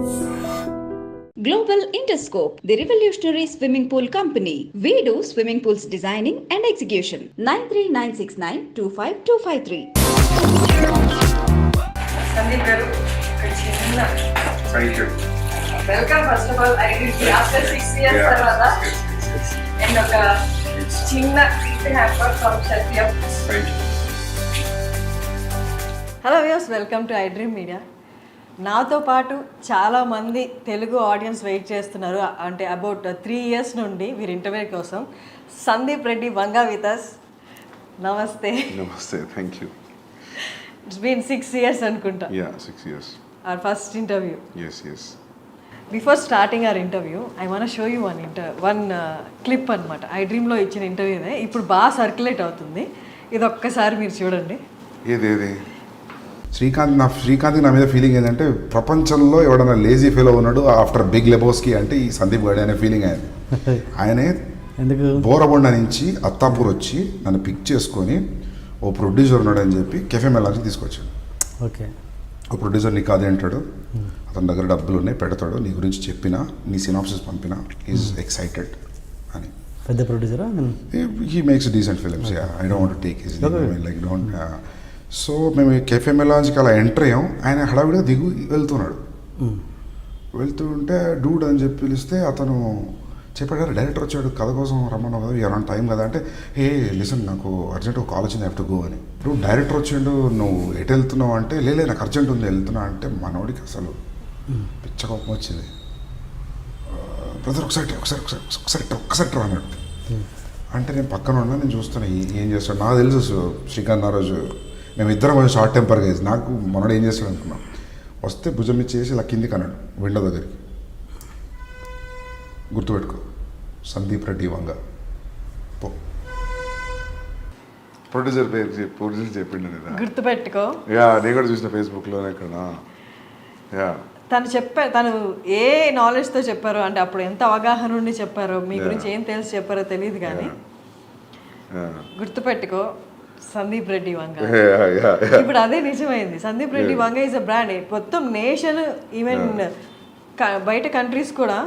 Global Interscope, the revolutionary swimming pool company. We do swimming pools designing and execution. 93969 25253. Sandeep garu, Kachina. Thank you. Welcome first of all. I did after 6 years tarvata. And oka chinna gift hamper from Satyam. Thank you. Hello viewers, welcome to iDream Media. నాతో పాటు చాలామంది Telugu audience wait చేస్తున్నారు. అంటే about 3 years నుండి వీరి interview కోసం. Sandeep Reddy Vanga with us. నమస్తే. Namaste, thank you. It's been 6 years అనుకుంటా. Yeah, 6 years. Our first interview. Yes, yes. Before starting our interview, I want to show you one clip అనమాట. iDreamలో ఇచ్చిన ఇంటర్వ్యూనే ఇప్పుడు బాగా సర్క్యులేట్ అవుతుంది. ఇది ఒక్కసారి మీరు చూడండి. ఏది శ్రీకాంత్ నా మీద ఫీలింగ్ ఏంటంటే ప్రపంచంలో ఎవడన్నా లేజీ ఫీల్ ఉన్నాడు ఆఫ్టర్ బిగ్ లెబోస్కి అంటే ఈ సందీప్ గడి అనే ఫీలింగ్ ఆయనే ఎందుకు బోరబొండ నుంచి అత్తాపూర్ వచ్చి నన్ను పిక్ చేసుకొని ఓ ప్రొడ్యూసర్ ఉన్నాడు అని చెప్పి కెఫే మెలాకి తీసుకొచ్చాడు. ఓకే, ఓ ప్రొడ్యూసర్ నీకు అదే అంటాడు, అతని దగ్గర డబ్బులు ఉన్నాయి పెడతాడు, నీ గురించి చెప్పినా నీ సినాప్సిస్ పంపినా ఈజ్ ఎక్సైటెడ్ అని. పెద్ద ప్రొడ్యూసరా? He makes decent films. I don't want to take his like don't. So మేము కెఫే మెలాన్స్కి అలా ఎంటర్ అయ్యాం. ఆయన హడావిడిగా దిగు వెళ్తున్నాడు. వెళ్తుంటే డూడ్ అని చెప్పి పిలిస్తే అతను చెప్పాడు, డైరెక్టర్ వచ్చాడు కథ కోసం రమ్మన్నావు కదా, ఎవరైనా టైం కదా అంటే, ఏ లిసన్ నాకు అర్జెంట్ ఒక కాల్ వచ్చింది, హ్యావ్ టు గో అని. ఇప్పుడు డైరెక్టర్ వచ్చిండు, నువ్వు ఎటు వెళ్తున్నావు అంటే, లేలే నాకు అర్జెంట్ ఉంది వెళ్తున్నా అంటే, మనోడికి అసలు పిచ్చ కోపం వచ్చింది. బ్రదర్ ఒక్కసారి రా అన్నాడు. అంటే నేను పక్కన ఉన్నా, నేను చూస్తున్నా ఏం చేస్తాడు. నాకు తెలుసు శ్రీకాంత్ ఆ రోజు మేము ఇద్దరం కొంచెం షార్ట్ టెంపర్గా వేసి నాకు మనోడు ఏం చేస్తాడు అనుకున్నాం. వస్తే భుజం ఇచ్చేసి ఇలా కిందికి అన్నాడు విండో దగ్గరికి, గుర్తుపెట్టుకో సందీప్ రెడ్డి వంగ పో. ప్రొడ్యూసర్ చెప్పిండు గుర్తుపెట్టుకో. యా, నేను కూడా చూసిన ఫేస్బుక్లోనే ఇక్కడ. యా, తను ఏ నాలెడ్జ్తో చెప్పారో, అంటే అప్పుడు ఎంత అవగాహన ఉండి చెప్పారో, మీ గురించి ఏం తెలిసి చెప్పారో తెలియదు కానీ గుర్తుపెట్టుకో సందీప్ రెడ్డి వంగ. ఇప్పుడు అదే నిజమైంది. సందీప్ రెడ్డి వంగ ఈజ్ అ బ్రాండ్. మొత్తం నేషన్, ఈవెన్ బయట కంట్రీస్ కూడా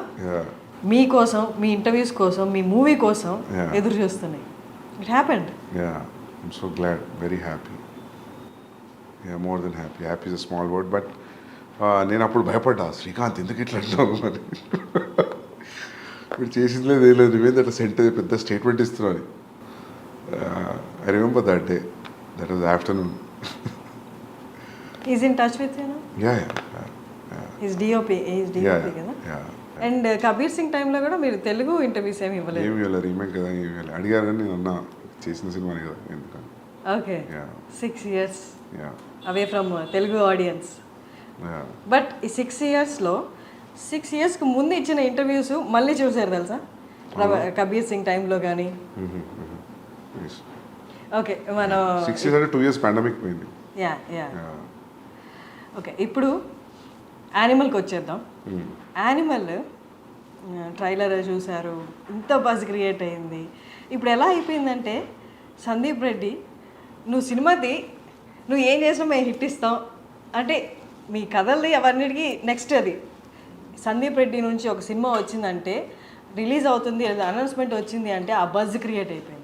మీకోసం, మీ ఇంటర్వ్యూస్ కోసం, మీ మూవీ కోసం ఎదురు చూస్తున్నాయి. It happened. I'm so glad, very happy. More than happy. Happy is a small word, but నేను అప్పుడు భయపడ్డా, శ్రీకాంత్ ఎందుకు ఇట్లా అంటావు మరి, మీరు చేసింది లేదు ఏం లేదు, నువ్వేంది అట్లా పెద్ద స్టేట్మెంట్ ఇస్తున్నావు. I remember that day. That was the afternoon. He's in touch with you now? Yeah. He's DOP. He's DOP కదా? Yeah. And కబీర్ సింగ్ టైంలో కూడా మీరు తెలుగు ఇంటర్వ్యూస్ ఏమి ఇవ్వలేదు? ఏమి ఇవ్వలేదు, రీమేక్ కదా, ఏమి ఇవ్వలేదు. అడిగారు కానీ నేను అన్నా చేసిన సినిమాని కదా ఎందుకని. Okay, 6 years away from Telugu audience. But ఈ 6 yearsలో 6 yearsకి ముందు ఇచ్చిన ఇంటర్వ్యూస్ మళ్ళీ చూసారు తెలుసా, కబీర్ సింగ్ టైంలో కానీ? ఓకే, మనం 6 years అంటే 2 years పాండమిక్ పోయింది. యా. ఓకే, ఇప్పుడు యానిమల్కి వచ్చేద్దాం. యానిమల్ ట్రైలర్ చూశారు, ఇంత బజ్ క్రియేట్ అయింది. ఇప్పుడు ఎలా అయిపోయిందంటే, సందీప్ రెడ్డి నువ్వు ఏం చేసినా మేము హిట్ ఇస్తాం అంటే, మీ కథల్ని అవన్నిటికీ నెక్స్ట్ అది సందీప్ రెడ్డి నుంచి ఒక సినిమా వచ్చిందంటే, రిలీజ్ అవుతుంది, అనౌన్స్మెంట్ వచ్చింది అంటే ఆ బజ్ క్రియేట్ అయిపోయింది.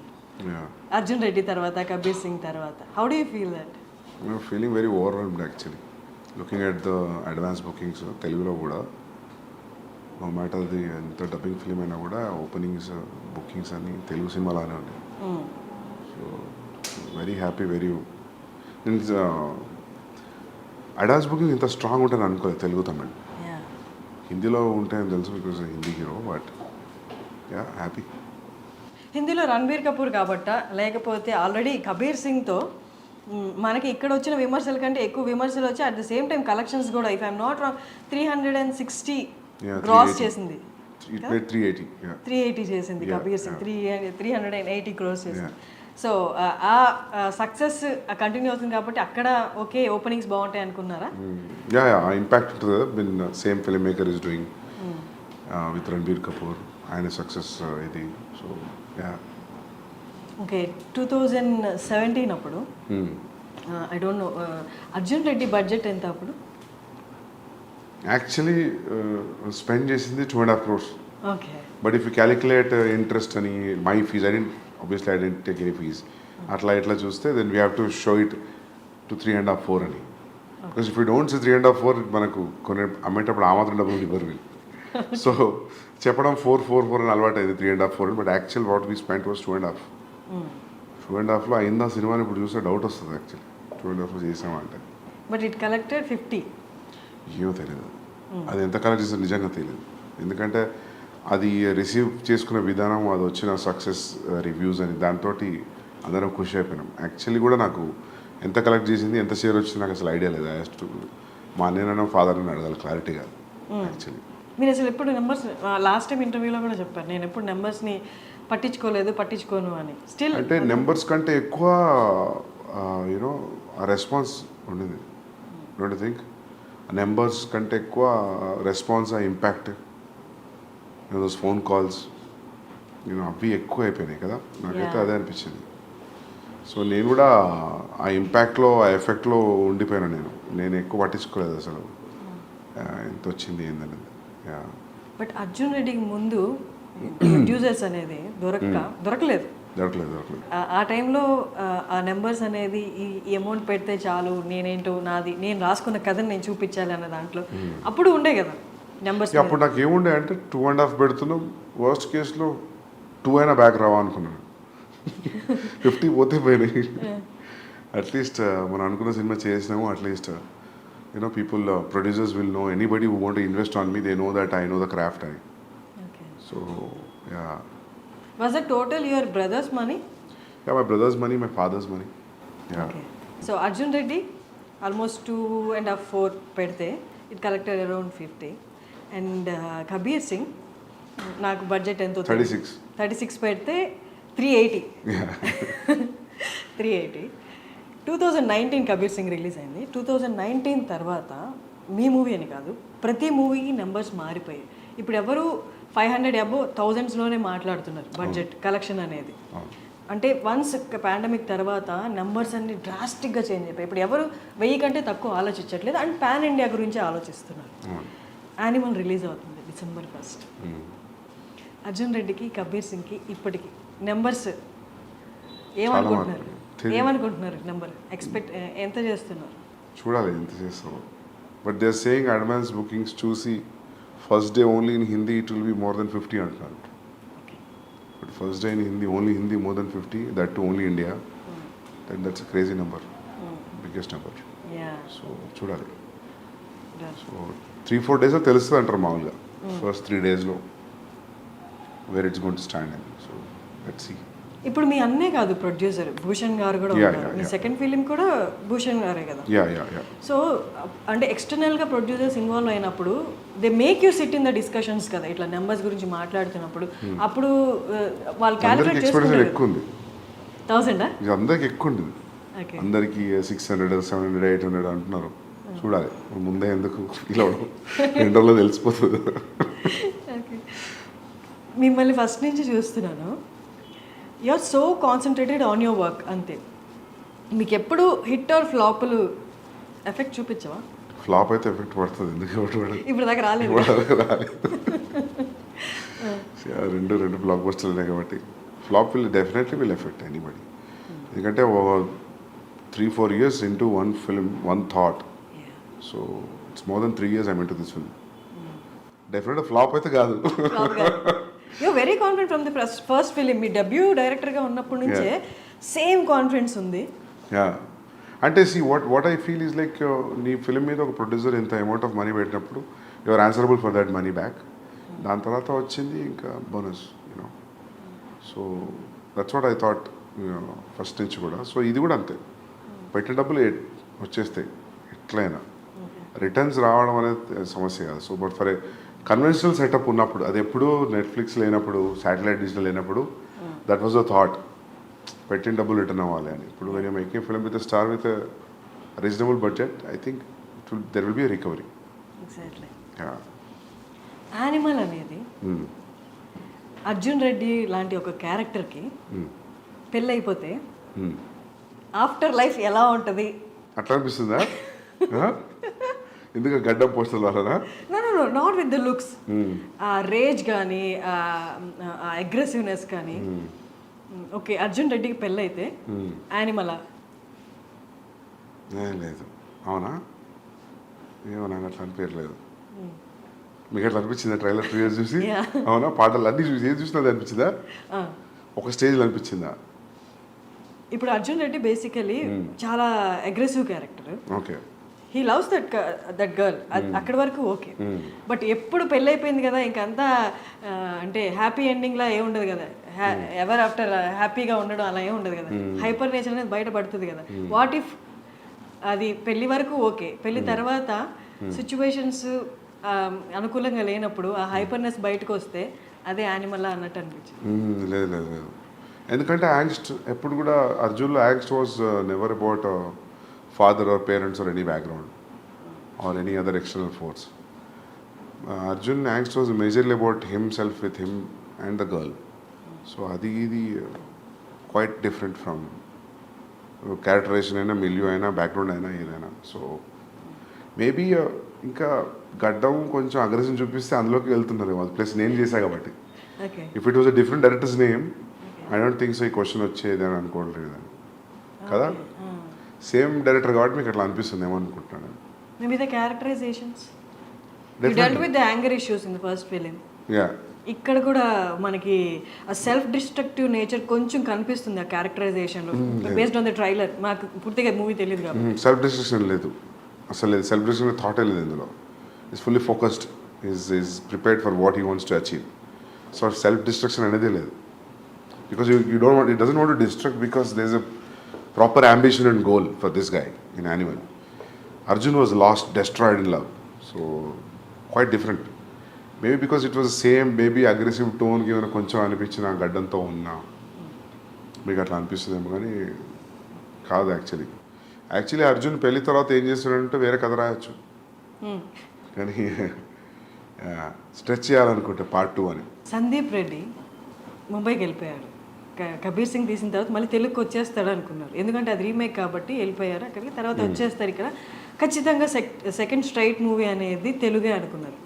అర్జున్ రెడ్డి తర్వాత, కబీర్ సింగ్ తర్వాత. How do you feel that? Feeling very overwhelmed actually, looking at the advance bookings. తెలుగులో కూడా నో మ్యాటర్ అది ఎంత డబ్బింగ్ ఫిలిం అయినా కూడా ఓపెనింగ్స్ బుకింగ్స్ అన్ని తెలుగు సినిమాలానే ఉన్నాయి. So very happy. నేను అడ్వాన్స్ బుకింగ్ ఇంత స్ట్రాంగ్ ఉంటాను అనుకోలేదు తెలుగు తమిళ్. హిందీలో ఉంటాయని తెలుసు, because Hindi hero. But happy. హిందీలో రణబీర్ కపూర్ కాబట్టా, లేకపోతే ఆల్రెడీ కబీర్ సింగ్తో మనకి ఇక్కడ వచ్చిన విమర్శల కంటే ఎక్కువ విమర్శలు వచ్చి, at the same time collections కూడా, if I'm not wrong, 360 cross చేసింది. 380 చేసింది కబీర్ సింగ్. 380 క్రోస్ చేసింది. సో ఆ సక్సెస్ కంటిన్యూ అవుతుంది కాబట్టి అక్కడ ఓకే ఓపెనింగ్స్ బాగుంటాయి అనుకున్నారా? Impact same filmmaker is doing with Ranbir Kapoor. ఆయన సక్సెస్ ఇది. సో ఓకే, 2017 అప్పుడు I don't know, Arjun Reddy budget ఎంత అప్పుడు? యాక్చువల్లీ స్పెండ్ చేసింది 2.5 crores. Okay. But if you calculate interest అని my fees I didn't take any fees అట్లా ఇట్లా చూస్తే then we have to show it to 3.5, 4 అని. Because if you don't say 3.5, 4 మనకు కొన్ని అమ్మేటప్పుడు ఆ మాత్రం డబ్బులు ఇవ్వరు వీళ్ళు. సో చెప్పడం 4 అని అలవాటు అయింది, 3.5, 4. But actual what we spent was 2.5. 2.5లో అయిందా సినిమాని ఇప్పుడు చూస్తే డౌట్ వస్తుంది యాక్చువల్లీ 2.5లో చేసామంటే. But it collected 50. ఏమో తెలియదు అది ఎంత కలెక్ట్ చేస్తే నిజంగా తెలియదు. ఎందుకంటే అది రిసీవ్ చేసుకునే విధానం, అది వచ్చిన సక్సెస్ రివ్యూస్ అని దాంతో అందరం ఖుషి అయిపోయినాం. యాక్చువల్లీ కూడా నాకు ఎంత కలెక్ట్ చేసింది, ఎంత షేర్ వచ్చింది నాకు అసలు ఐడియా లేదు. యాస్ట్ మా అన్నయ్య ఫాదర్ని అడగాలి క్లారిటీగా యాక్చువల్లీ. మీరు అసలు ఎప్పుడు నెంబర్స్, లాస్ట్ టైం ఇంటర్వ్యూలో కూడా చెప్పారు, నేను ఎప్పుడు నెంబర్స్ని పట్టించుకోను అని. స్టిల్ అంటే నెంబర్స్ కంటే ఎక్కువ యూనో ఆ రెస్పాన్స్ ఉండింది. డోంట్ థింక్ నెంబర్స్ కంటే ఎక్కువ రెస్పాన్స్, ఆ ఇంపాక్ట్, దోస్ ఫోన్ కాల్స్ అవి ఎక్కువ అయిపోయినాయి కదా. నాకైతే అదే అనిపించింది. సో నేను కూడా ఆ ఇంపాక్ట్లో, ఆ ఎఫెక్ట్లో ఉండిపోయాను. నేను ఎక్కువ పట్టించుకోలేదు అసలు ఎంత వచ్చింది ఏందనేది. బట్ అర్జున్ రెడ్డికి ముందు ప్రొడ్యూసర్స్ అనేది దొరకలేదు. ఆ టైంలో ఆ నెంబర్స్ అనేది ఈ అమౌంట్ పెడితే చాలు, నేనేంటో నేను రాసుకున్న కథని నేను చూపించాలి అన్న దాంట్లో అప్పుడు ఉండే కదా నెంబర్స్. అప్పుడు నాకు ఏముండే అంటే 2.5 పెడుతున్నాం, వర్స్ట్ కేసులో 2 అయినా బ్యాక్ రావా అనుకున్నాను. 50 పోతే పోయినాయి. అట్లీస్ట్ మనం అనుకున్న సినిమా చేసినాము. At least people, producers will know, anybody who want to invest on me, they know that I know the craft అని. So yeah. Was it total your brother's money? Yeah, my brother's money, my father's money. Yeah. Okay. So Arjun Reddy almost 2.5, 4 pedte, it collected around 50. And Kabir Singh, నాకు budget ఎంతో 36 పెడితే 380. 380. 2019 Kabir Singh release అయింది. 2019 తర్వాత మీ movie అని కాదు, ప్రతి మూవీకి numbers మారిపోయాయి. ఇప్పుడు ఎవరు 500 అబోవ్ 1000స్లోనే మాట్లాడుతున్నారు బడ్జెట్ కలెక్షన్ అనేది. అంటే వన్స్ పాండమిక్ తర్వాత నెంబర్స్ అన్ని డ్రాస్టిక్గా చేంజ్ అయిపోయి ఇప్పుడు ఎవరు 1000 కంటే తక్కువ ఆలోచించట్లేదు. అండ్ పాన్ ఇండియా గురించి ఆలోచిస్తున్నారు. యానిమల్ రిలీజ్ అవుతుంది December 1st. అర్జున్ రెడ్డికి, కబీర్ సింగ్కి ఇప్పటికి నెంబర్స్ ఏమనుకుంటున్నారు? నెంబర్ ఎక్స్పెక్ట్ ఎంత చేస్తున్నారు? చూడాలి ఎంత చేస్తామో. But they are saying advance bookings చూసి first day only in Hindi it will be more than 50 అంటున్నారు. But first day in Hindi, only Hindi more than 50, that too only India. That's a crazy number, biggest number. So చూడాలి. So 3-4 డేస్లో తెలుస్తుంది అంటారు మామూలుగా. First 3 డేస్లో where it's going to stand అని. So let's see. ఇప్పుడు మీ అన్నే కాదు ప్రొడ్యూసర్, భూషణ్ గారు కూడా ఉన్నారు. మీ సెకండ్ ఫిలిం కూడా భూషణ్ గారే కదా. సో అంటే ఎక్స్టర్నల్గా ప్రొడ్యూసర్స్ ఇన్వాల్వ్ అయినప్పుడు they make you SIT in the discussions కదా, ఇట్లా నెంబర్స్ గురించి మాట్లాడుతున్నప్పుడు. అప్పుడు వాళ్ళు క్యాలిక్యులేట్ చేసుకుంటారు. ఎక్కువ ఉంది 1000 అందరికి ఎక్కువ ఉంటుంది. అందరికి 600, 700, 800 అంటున్నారు. చూడాలి ముందే ఎందుకు ఇలా ఎండలో తెలిసిపోతుంది. మిమ్మల్ని ఫస్ట్ నుంచి చూస్తున్నాను, you are so concentrated on your work అంతే. మీకు ఎప్పుడు హిట్ ఆర్ ఫ్లాప్లు ఎఫెక్ట్ చూపించవా? ఫ్లాప్ అయితే ఎఫెక్ట్ పడుతుంది. ఎందుకు ఇప్పుడు దాకా రాలేదు. రెండు బ్లాక్ బస్టర్లు కాబట్టి ఫ్లాప్ విల్ ఎఫెక్ట్ ఎనీబడి. ఎందుకంటే 3-4 years into one film, one thought. So it's more than 3 years I'm into this film. Definitely flop అయితే కాదు. You very confident from the first film. మీ డెబ్యూ డైరెక్టర్గా ఉన్నప్పటి నుంచే సేమ్ కాన్ఫిడెన్స్ ఉంది. అంటే see what I feel is like నీ film మీద ఒక ప్రొడ్యూసర్ ఇంత అమౌంట్ ఆఫ్ మనీ పెట్టినప్పుడు you are answerable for that money back. దాని తర్వాత వచ్చింది ఇంకా bonus, you know. So that's what I thought first నుంచి కూడా. సో ఇది కూడా అంతే, పెట్టిన డబ్బులు వచ్చేస్తాయి ఎట్లయినా. రిటర్న్స్ రావడం అనేది సమస్య కాదు. So but for a conventional setup ఉన్నప్పుడు, అది ఎప్పుడు నెట్ఫ్లిక్స్ లేనప్పుడు, శాటిలైట్ డిజిటల్ లేనప్పుడు, దట్ వాజ్ ద థాట్, పెట్టిన డబ్బులు రిటర్న్ అవ్వాలి అని. ఇప్పుడు when you making film with star with reasonable budget, I think there will B recovery. Exactly. Animal అనేది అర్జున్ రెడ్డి లాంటి ఒక క్యారెక్టర్కి పెళ్ళైపోతే ఆఫ్టర్ లైఫ్ ఎలా ఉంటుంది అట్లా అనిపిస్తుందా? ఎందుకు గడ్డం పోస్టర్ వలనా? No not with the looks, ఆ రేజ్ కానీ ఆ అగ్రెసివ్నెస్ కానీ. ఓకే, అర్జున్ రెడ్డికి పెళ్ళైతే యానిమలా? లేదు. అవునా? ఏమో నాకు అట్లా అనిపించలేదు. మీకు అట్లా అనిపించిందా ట్రైలర్ 2 years చూసి? అవునా? పాటలు అన్నీ చూసి ఏది చూసినా అది అనిపించిందా? ఒక స్టేజ్లో అనిపించిందా? ఇప్పుడు అర్జున్ రెడ్డి బేసికలీ చాలా aggressive character. Okay. He loves that girl, అక్కడి వరకు ఓకే. బట్ ఎప్పుడు పెళ్ళైపోయింది కదా, ఇంకంతా అంటే హ్యాపీ ఎండింగ్ లా ఏముండదు కదా, ఎవర్ ఆఫ్టర్ హ్యాపీగా ఉండడం అలా ఏమి ఉండదు కదా. హైపర్ నేచర్ అనేది బయట పడుతుంది కదా. వాట్ ఇఫ్ అది పెళ్లి వరకు ఓకే, పెళ్లి తర్వాత సిచ్యువేషన్స్ అనుకూలంగా లేనప్పుడు ఆ హైపర్నెస్ బయటకు వస్తే అదే యానిమల్ అన్నట్టు అనిపించింది. లేదు లేదు లేదు, ఎందుకంటే యాంగ్స్ట్ ఎప్పుడు కూడా అర్జున్లో angst was never about father or parents or any background or any other external force. Arjun angst was majorly about himself with him and the girl. So adi quite different from characterization aina, milieu aina, background aina, edaina. So maybe ఇంకా గడ్డం కొంచెం aggression చూపిస్తే అందులోకి వెళ్తున్నారు. Plus నేను చేశా కాబట్టి. If it was a different directors name I don't think so ఈ క్వశ్చన్ వచ్చేది అని అనుకోవట్లేదు కదా. సేమ్ డైరెక్టర్ కాబట్టి మీకు అట్లా అనిపిస్తుంది ఏమో అనుకుంటున్నాను. Maybe the characterizations. You dealt with the anger issues in the first film. Yeah. ఇక్కడ కూడా మనకి ఆ సెల్ఫ్ డిస్ట్రక్టివ్ నేచర్ కొంచెం కనిపిస్తుంది ఆ క్యారెక్టరైజేషన్ లో, బేస్డ్ ఆన్ ద ట్రైలర్. మాకు పూర్తిగా మూవీ తెలియదు కాబట్టి. సెల్ఫ్ డిస్ట్రక్షన్ లేదు, అసలు లేదు. సెల్ఫ్ డిస్ట్రక్షన్ థాటే లేదు ఇందులో. Is fully focused, is prepared for what he wants to achieve. So self destruction అనేది లేదు. Because you don't want, it doesn't want to destruct because there is a proper ambition and goal for this guy in Animal. Arjun was lost, destroyed in love. So quite different. Maybe because it was the same, maybe aggressive tone given కొంచెం అనిపించిన గడ్డంతో ఉన్నా మీకు అట్లా అనిపిస్తుందేమో కానీ కాదు. Actually Arjun పెళ్లి తర్వాత ఏం చేస్తున్నాడంటే వేరే కథ రాయొచ్చు, కానీ స్ట్రెచ్ చేయాలనుకుంటే పార్ట్ 2 అని. సందీప్ రెడ్డి ముంబైకి వెళ్ళిపోయాడు. కబీర్ సింగ్ తీసిన తర్వాత మళ్ళీ తెలుగుకి వచ్చేస్తాడు అనుకున్నారు, ఎందుకంటే అది రీమేక్ కాబట్టి వెళ్ళిపోయారు అక్కడికి. తర్వాత వచ్చేస్తారు ఇక్కడ, ఖచ్చితంగా సెకండ్ స్ట్రైట్ మూవీ అనేది తెలుగే అనుకున్నారు.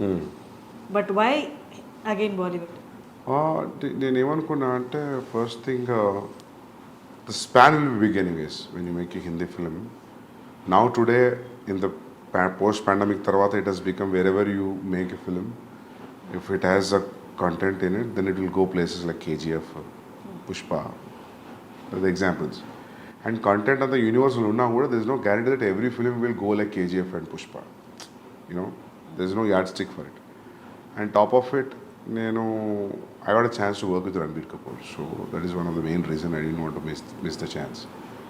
But why again Bollywood? నేనేమనుకున్నా అంటే first thing the span will be big anyways when you make a Hindi film. Now today in the post pandemic తర్వాత it has become wherever you make a film, if it has a content in it then it will go places like KGF, Pushpa, the examples. And content of the universe will unna kuda, there is no guarantee that every film will go like KGF and Pushpa. You know, there is no yardstick for it. And top of it, I got a chance to work with Ranbir Kapoor, so that is one of the main reason I didn't want to miss the chance.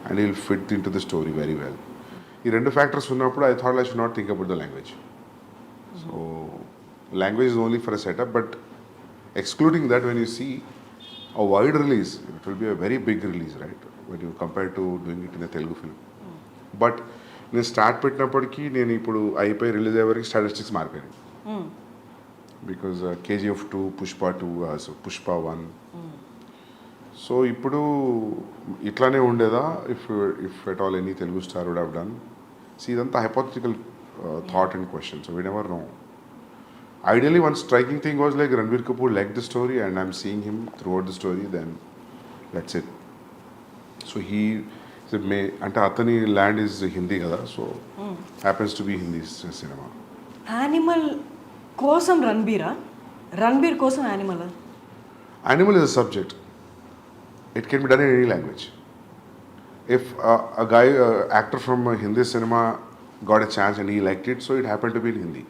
And he will fit into the story very well. Ee rendu factors unnappudu I thought I should not think about the language. So language is only for a setup, but excluding that, when you see a wide release, it will be a very big release, right, when you compare to doing it in a Telugu film. But నేను start పెట్టినప్పటికీ నేను ఇప్పుడు అయిపోయి release అయ్యే వరకు statistics మారిపోయాయి. Because KGF 2, Pushpa 2, so Pushpa 1. So ఇప్పుడు ఇట్లానే ఉండేదా if at all any Telugu star would have done. So ఇదంతా hypothetical thought and question, so we never know. Ideally, one striking thing was like Ranbir Kapoor liked the story and I'm seeing him throughout the story, then that's it. So he అంటే అతని land is Hindi కదా, so happens to be Hindi cinema. Animal కోసం రణబీర్ కోసం animal is a subject. It can be done in any language. If a guy actor from Hindi cinema got a chance and he liked it, so it happened to be in Hindi.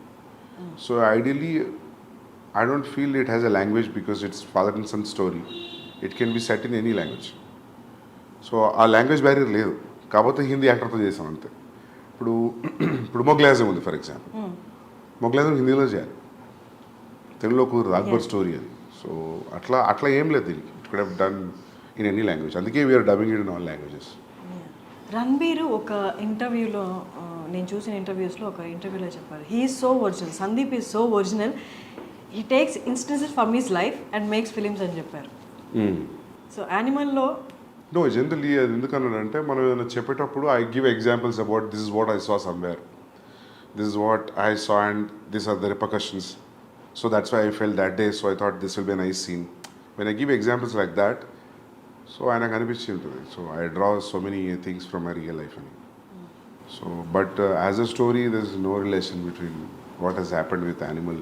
So ideally, I don't feel it has a language because it's father and son story. It can be set in any language. So ఆ language barrier లేదు, కాకపోతే హిందీ యాక్టర్తో చేసాం అంతే. ఇప్పుడు మొగ్లాజం ఉంది for example, మొగ్లాజం హిందీలో చేయాలి, తెలుగులో కుదరదు, అక్బర్ స్టోరీ అది. సో అట్లా ఏం లేదు దీనికి. It could have done in any language, అందుకే we're dubbing it in all languages. Ranbir ఒక ఇంటర్వ్యూలో, నేను చూసిన ఇంటర్వ్యూస్లో ఒక ఇంటర్వ్యూలో చెప్పారు, he's so original, Sandeep is so original, he takes instances from his life and makes films అని చెప్పారు. సో యానిమల్లో నో జనరలీ అది ఎందుకన్నానంటే మనం ఏదైనా చెప్పేటప్పుడు I give examples about this is what I saw somewhere. this is what I saw and these are the repercussions. So that's why I felt that day, so I thought this will be a nice scene. When I give examples like that, so ఆయనకు అనిపించి ఉంటుంది. So I draw so many things from my real life. So, but as a story, there's no relation between what has happened with animal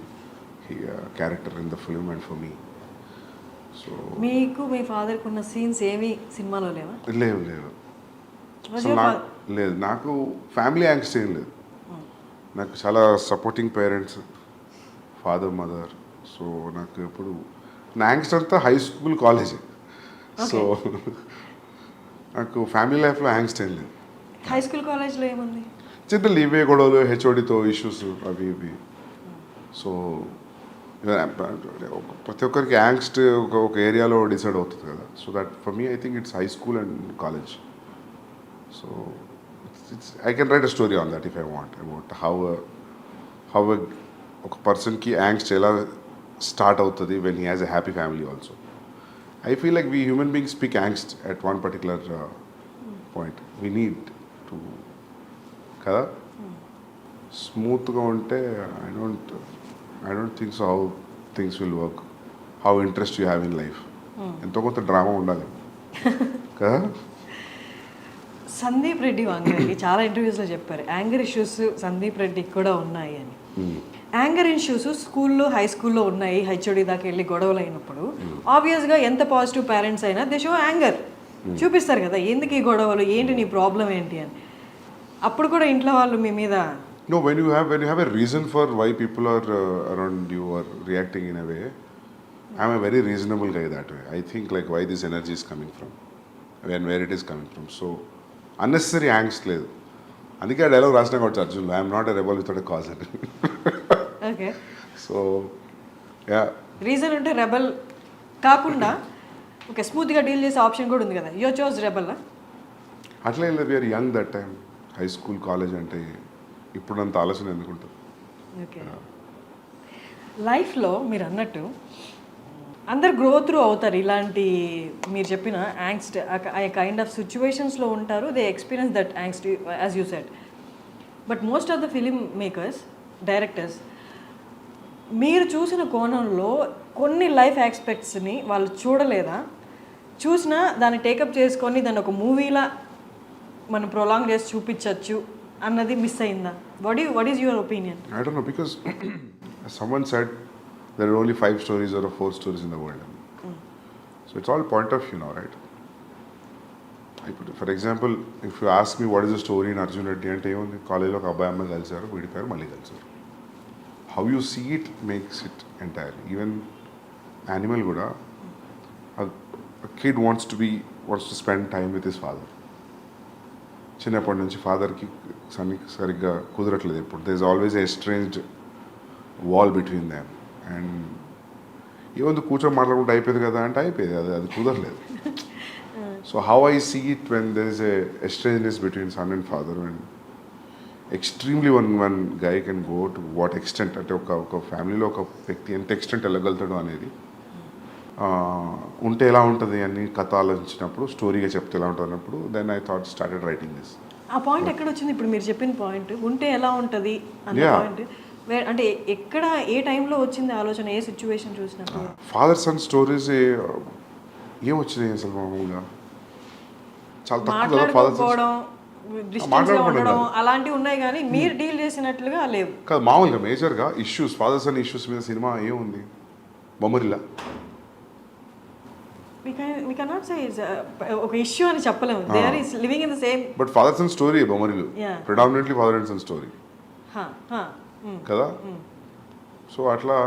character in the film and for me. So మీకు మీ ఫాదర్కి ఉన్న scenes ఏమి సినిమాలో లేవా? లేవు అసలు లేదు. నాకు ఫ్యామిలీ యాంగ్స్ట్ ఏం లేదు. నాకు చాలా supporting parents, father mother. So నాకు ఎప్పుడు నా యాంగ్స్ట్ అంతా హై స్కూల్ కాలేజే. సో నాకు ఫ్యామిలీ లైఫ్లో యాంగ్స్ట్ ఏం లేదు. హై స్కూల్ కాలేజ్లో ఏముంది? జనరల్ ఇవే గొడవలు, హెచ్ఓడితో ఇష్యూస్ అవి ఇవి. సో ప్రతి ఒక్కరికి యాంగ్స్ట్ ఒక ఏరియాలో డిసైడ్ అవుతుంది కదా. So that for me I think it's high school and college. So it's I can write a story on that if I want about how ఒక పర్సన్కి యాంగ్స్ట్ ఎలా స్టార్ట్ అవుతుంది when he has a happy family also. I feel like we human beings speak angst at one particular point. We need to kada smooth ga unte I don't think so how things will work, how interest you have in life. Ento konta drama undali kada. Sandeep Reddy వంగకి చాలా ఇంటర్వ్యూస్లో చెప్పారు anger issues Sandeep రెడ్డికి కూడా ఉన్నాయి అని. Anger issues స్కూల్లో high స్కూల్లో ఉన్నాయి, హెచ్ఓడి దాకా వెళ్ళి గొడవలు అయినప్పుడు ఆబ్వియస్గా ఎంత పాజిటివ్ పేరెంట్స్ అయినా దే షో యాంగర్ చూపిస్తారు కదా, ఎందుకు ఈ గొడవలు, ఏంటి నీ ప్రాబ్లం ఏంటి అని. అప్పుడు కూడా ఇంట్లో వాళ్ళు మీ మీద No, when you have a reason for why people are around you or reacting in a way, I'm a very reasonable guy that way. I think like why this energy is coming from and where it is coming from. So unnecessary angst లేదు. అందుకే ఆ dialogue రాసిన కాబట్టి Arjun, I'm not a rebel without a cause అని. Okay, so yeah reason ఉంటే rebel కాకుండా okay స్మూత్గా deal చేసే ఆప్షన్ కూడా ఉంది కదా. యో చోజ్ రెబల్ అట్లా ఏం లేదు. We are young that time. High school college అంటే ఇప్పుడంత ఆలోచన ఎందుకుంటుంది. ఓకే, లైఫ్లో మీరు అన్నట్టు అందరు గ్రో త్రూ అవుతారు. ఇలాంటి మీరు చెప్పిన యాంగ్స్ట్ ఆ కైండ్ ఆఫ్ సిచ్యువేషన్స్లో ఉంటారు. They experience that angst as you said. But most of the filmmaker, directors మీరు చూసిన కోణంలో కొన్ని లైఫ్ ఆస్పెక్ట్స్ని వాళ్ళు చూడలేదా, చూసినా దాన్ని టేకప్ చేసుకొని దాన్ని ఒక మూవీలా మనం ప్రొలాంగ్ చేసి చూపించవచ్చు అన్నది మిస్ అయిందా? What is your opinion? I don't know, because someone said there are only 5 stories or 4 stories in the world. So it's all point of view now, right? For example, if you ask me what is the story in Arjun Reddy అంటే ఏముంది, కాలేజీలో ఒక అబ్బాయి అమ్మాయి కలిసారు, విడిపోయారు, మళ్ళీ కలిసారు. How you see it makes it entirely. Even animal కూడా a kid wants to spend time with his father. చిన్నప్పటి నుంచి ఫాదర్కి సరిగ్గా కుదరట్లేదు. ఇప్పుడు there is always a estranged wall between them. And ఏముంది కూర్చొని మాట్లాడుకుంటే అయిపోయింది కదా అంటే అయిపోయింది, అది కుదరలేదు. So how I see it when there is a estrangeness between son and father, and extremely one guy can go to what extent, అంటే ఒక ఫ్యామిలీలో ఒక వ్యక్తి ఎంత ఎక్స్టెంట్ వెళ్ళగలుగుతాడు అనేది ఉంటే ఎలా ఉంటుంది అని కథ ఆలోచించినప్పుడు, స్టోరీగా చెప్తే ఎలా ఉంటుంది అన్నప్పుడు then I thought started writing this. ఆ పాయింట్ ఎక్కడ వచ్చింది? ఇప్పుడు మీరు చెప్పిన పాయింట్ ఉంటే ఎలా ఉంటుంది అన్న పాయింట్ అంటే ఎక్కడ ఏ టైంలో వచ్చింది ఆలోచన, ఏ సిచ్యువేషన్ చూసినప్పుడు? ఫాదర్ సన్ స్టోరీస్ ఏం వచ్చినాయి అసలు మామూలుగా చాలా తక్కువ కదా. ఫాదర్ ఉండడం అలాంటివి ఉన్నాయి కానీ మీరు డీల్ చేసినట్లుగా లేవు కాదు. మామూలుగా మేజర్గా ఇష్యూస్, ఫాదర్ సన్ ఇష్యూస్ మీద సినిమా ఏముంది, బొమ్మరిల్లా. we cannot say it's ఒక ఇష్యూ అని చెప్పలేము. They are living in the same. But father son story Bommarillu predominantly father and son story కదా. సో అట్లా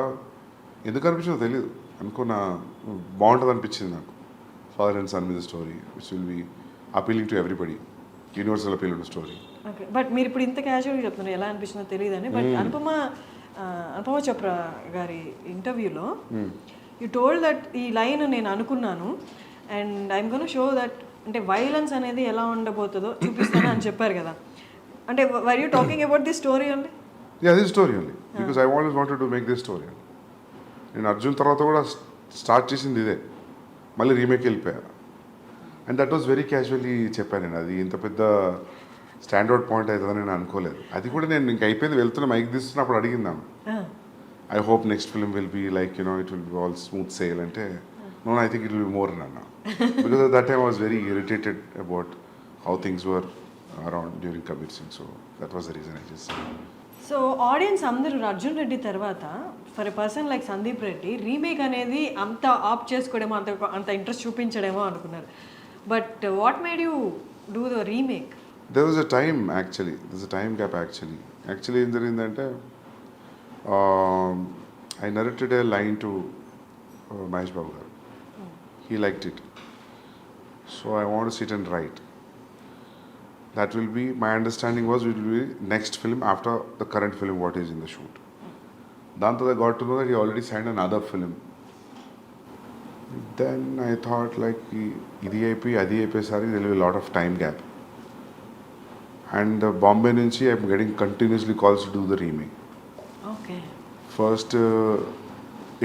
ఎందుకు అనిపించిందో తెలియదు, అనుకున్నా బాగుంటుంది అనిపించింది నాకు. ఫాదర్ అండ్ సన్ మీద story which will be appealing to everybody, universal appeal ఉన్న స్టోరీ. ఓకే, బట్ మీరు ఇప్పుడు ఇంత క్యాజువల్గా చెప్తున్నారు, ఎలా అనిపించిందో తెలియదని. బట్ అనుపమ చోప్రా గారి ఇంటర్వ్యూలో యూ టోల్డ్ దట్ ఈ లైన్ నేను అనుకున్నాను and I'm gonna show that అంటే వైలెన్స్ అనేది ఎలా ఉండబోతుందో చూపిస్తాను అని చెప్పారు కదా. అంటే were you talking about this story అండి? Yeah, this story only because I always wanted to make this story. నేను అర్జున్ తర్వాత కూడా స్టార్ట్ చేసింది ఇదే, మళ్ళీ రీమేక్ వెళ్ళిపోయా. And that was very casually చెప్పాను నేను. అది ఇంత పెద్ద స్టాండర్డ్ పాయింట్ అవుతుందని నేను అనుకోలేదు. అది కూడా నేను ఇంక అయిపోయింది వెళ్తున్న మైక్ తీస్తున్నప్పుడు అడిగిందాను, I hope next film will be like it will be all smooth sail అంటే, no I think it will be more అన్న. Because that time I was very irritated about how things were around during Kabir Singh. So that was the reason I just said. So audience అందరూ అర్జున్ రెడ్డి తర్వాత for a person like Sandeep Reddy remake అనేది అంత opt చేసుకోవడమో అంత interest చూపించడమో అనుకున్నారు. But what made you do the remake? There was a time actually. There's a time gap actually. Actually ఏం జరిగిందంటే I narrated a line to Mahesh Babu garu. He liked it. So I want to sit and write. That will be, my understanding was it will be next film after the current film what is in the shoot. Danto I got to know that he already signed another film. Then I thought like idi అయిపోయి అది అయిపోయేసరికి there will be a lot of time gap. And Bombay nunchi I am getting continuously calls to do the remake. Okay. First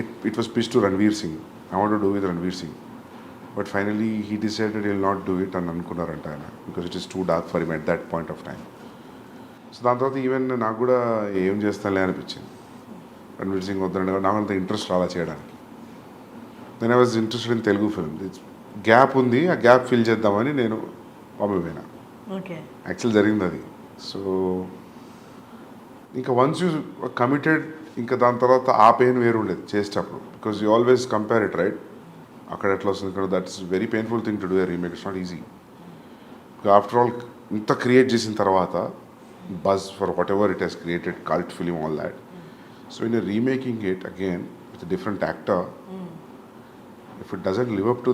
it was pitched to Ranveer Singh. I want to do with Ranveer Singh. But finally he decided he will not do it and అనుకున్నారంట ఆయన, because it is too dark for him at that point of time. So దాని తర్వాత even నాకు కూడా ఏం చేస్తానులే అనిపించింది. రణ్వీర్ సింగ్ వద్దరంటే నాకు అంత ఇంట్రెస్ట్ రాలా చేయడానికి. Then I was interested in Telugu film. Gap ఉంది, ఆ గ్యాప్ ఫిల్ చేద్దామని నేను బాంబే పోయినా. ఓకే. యాక్చువల్ జరిగింది అది. సో ఇంకా వన్స్ యూ కమిటెడ్, ఇంకా దాని తర్వాత ఆ పెయిన్ వేరు ఉండేది చేసేటప్పుడు, because you always compare it right. అక్కడ ఎట్లా వస్తుంది ఇక్కడ, that's very painful thing to do a remake. It's not easy. After all ఇంత క్రియేట్ చేసిన తర్వాత buzz for what ever it has created, cult film, all that. So in remaking it again with different actor, if it doesn't live up to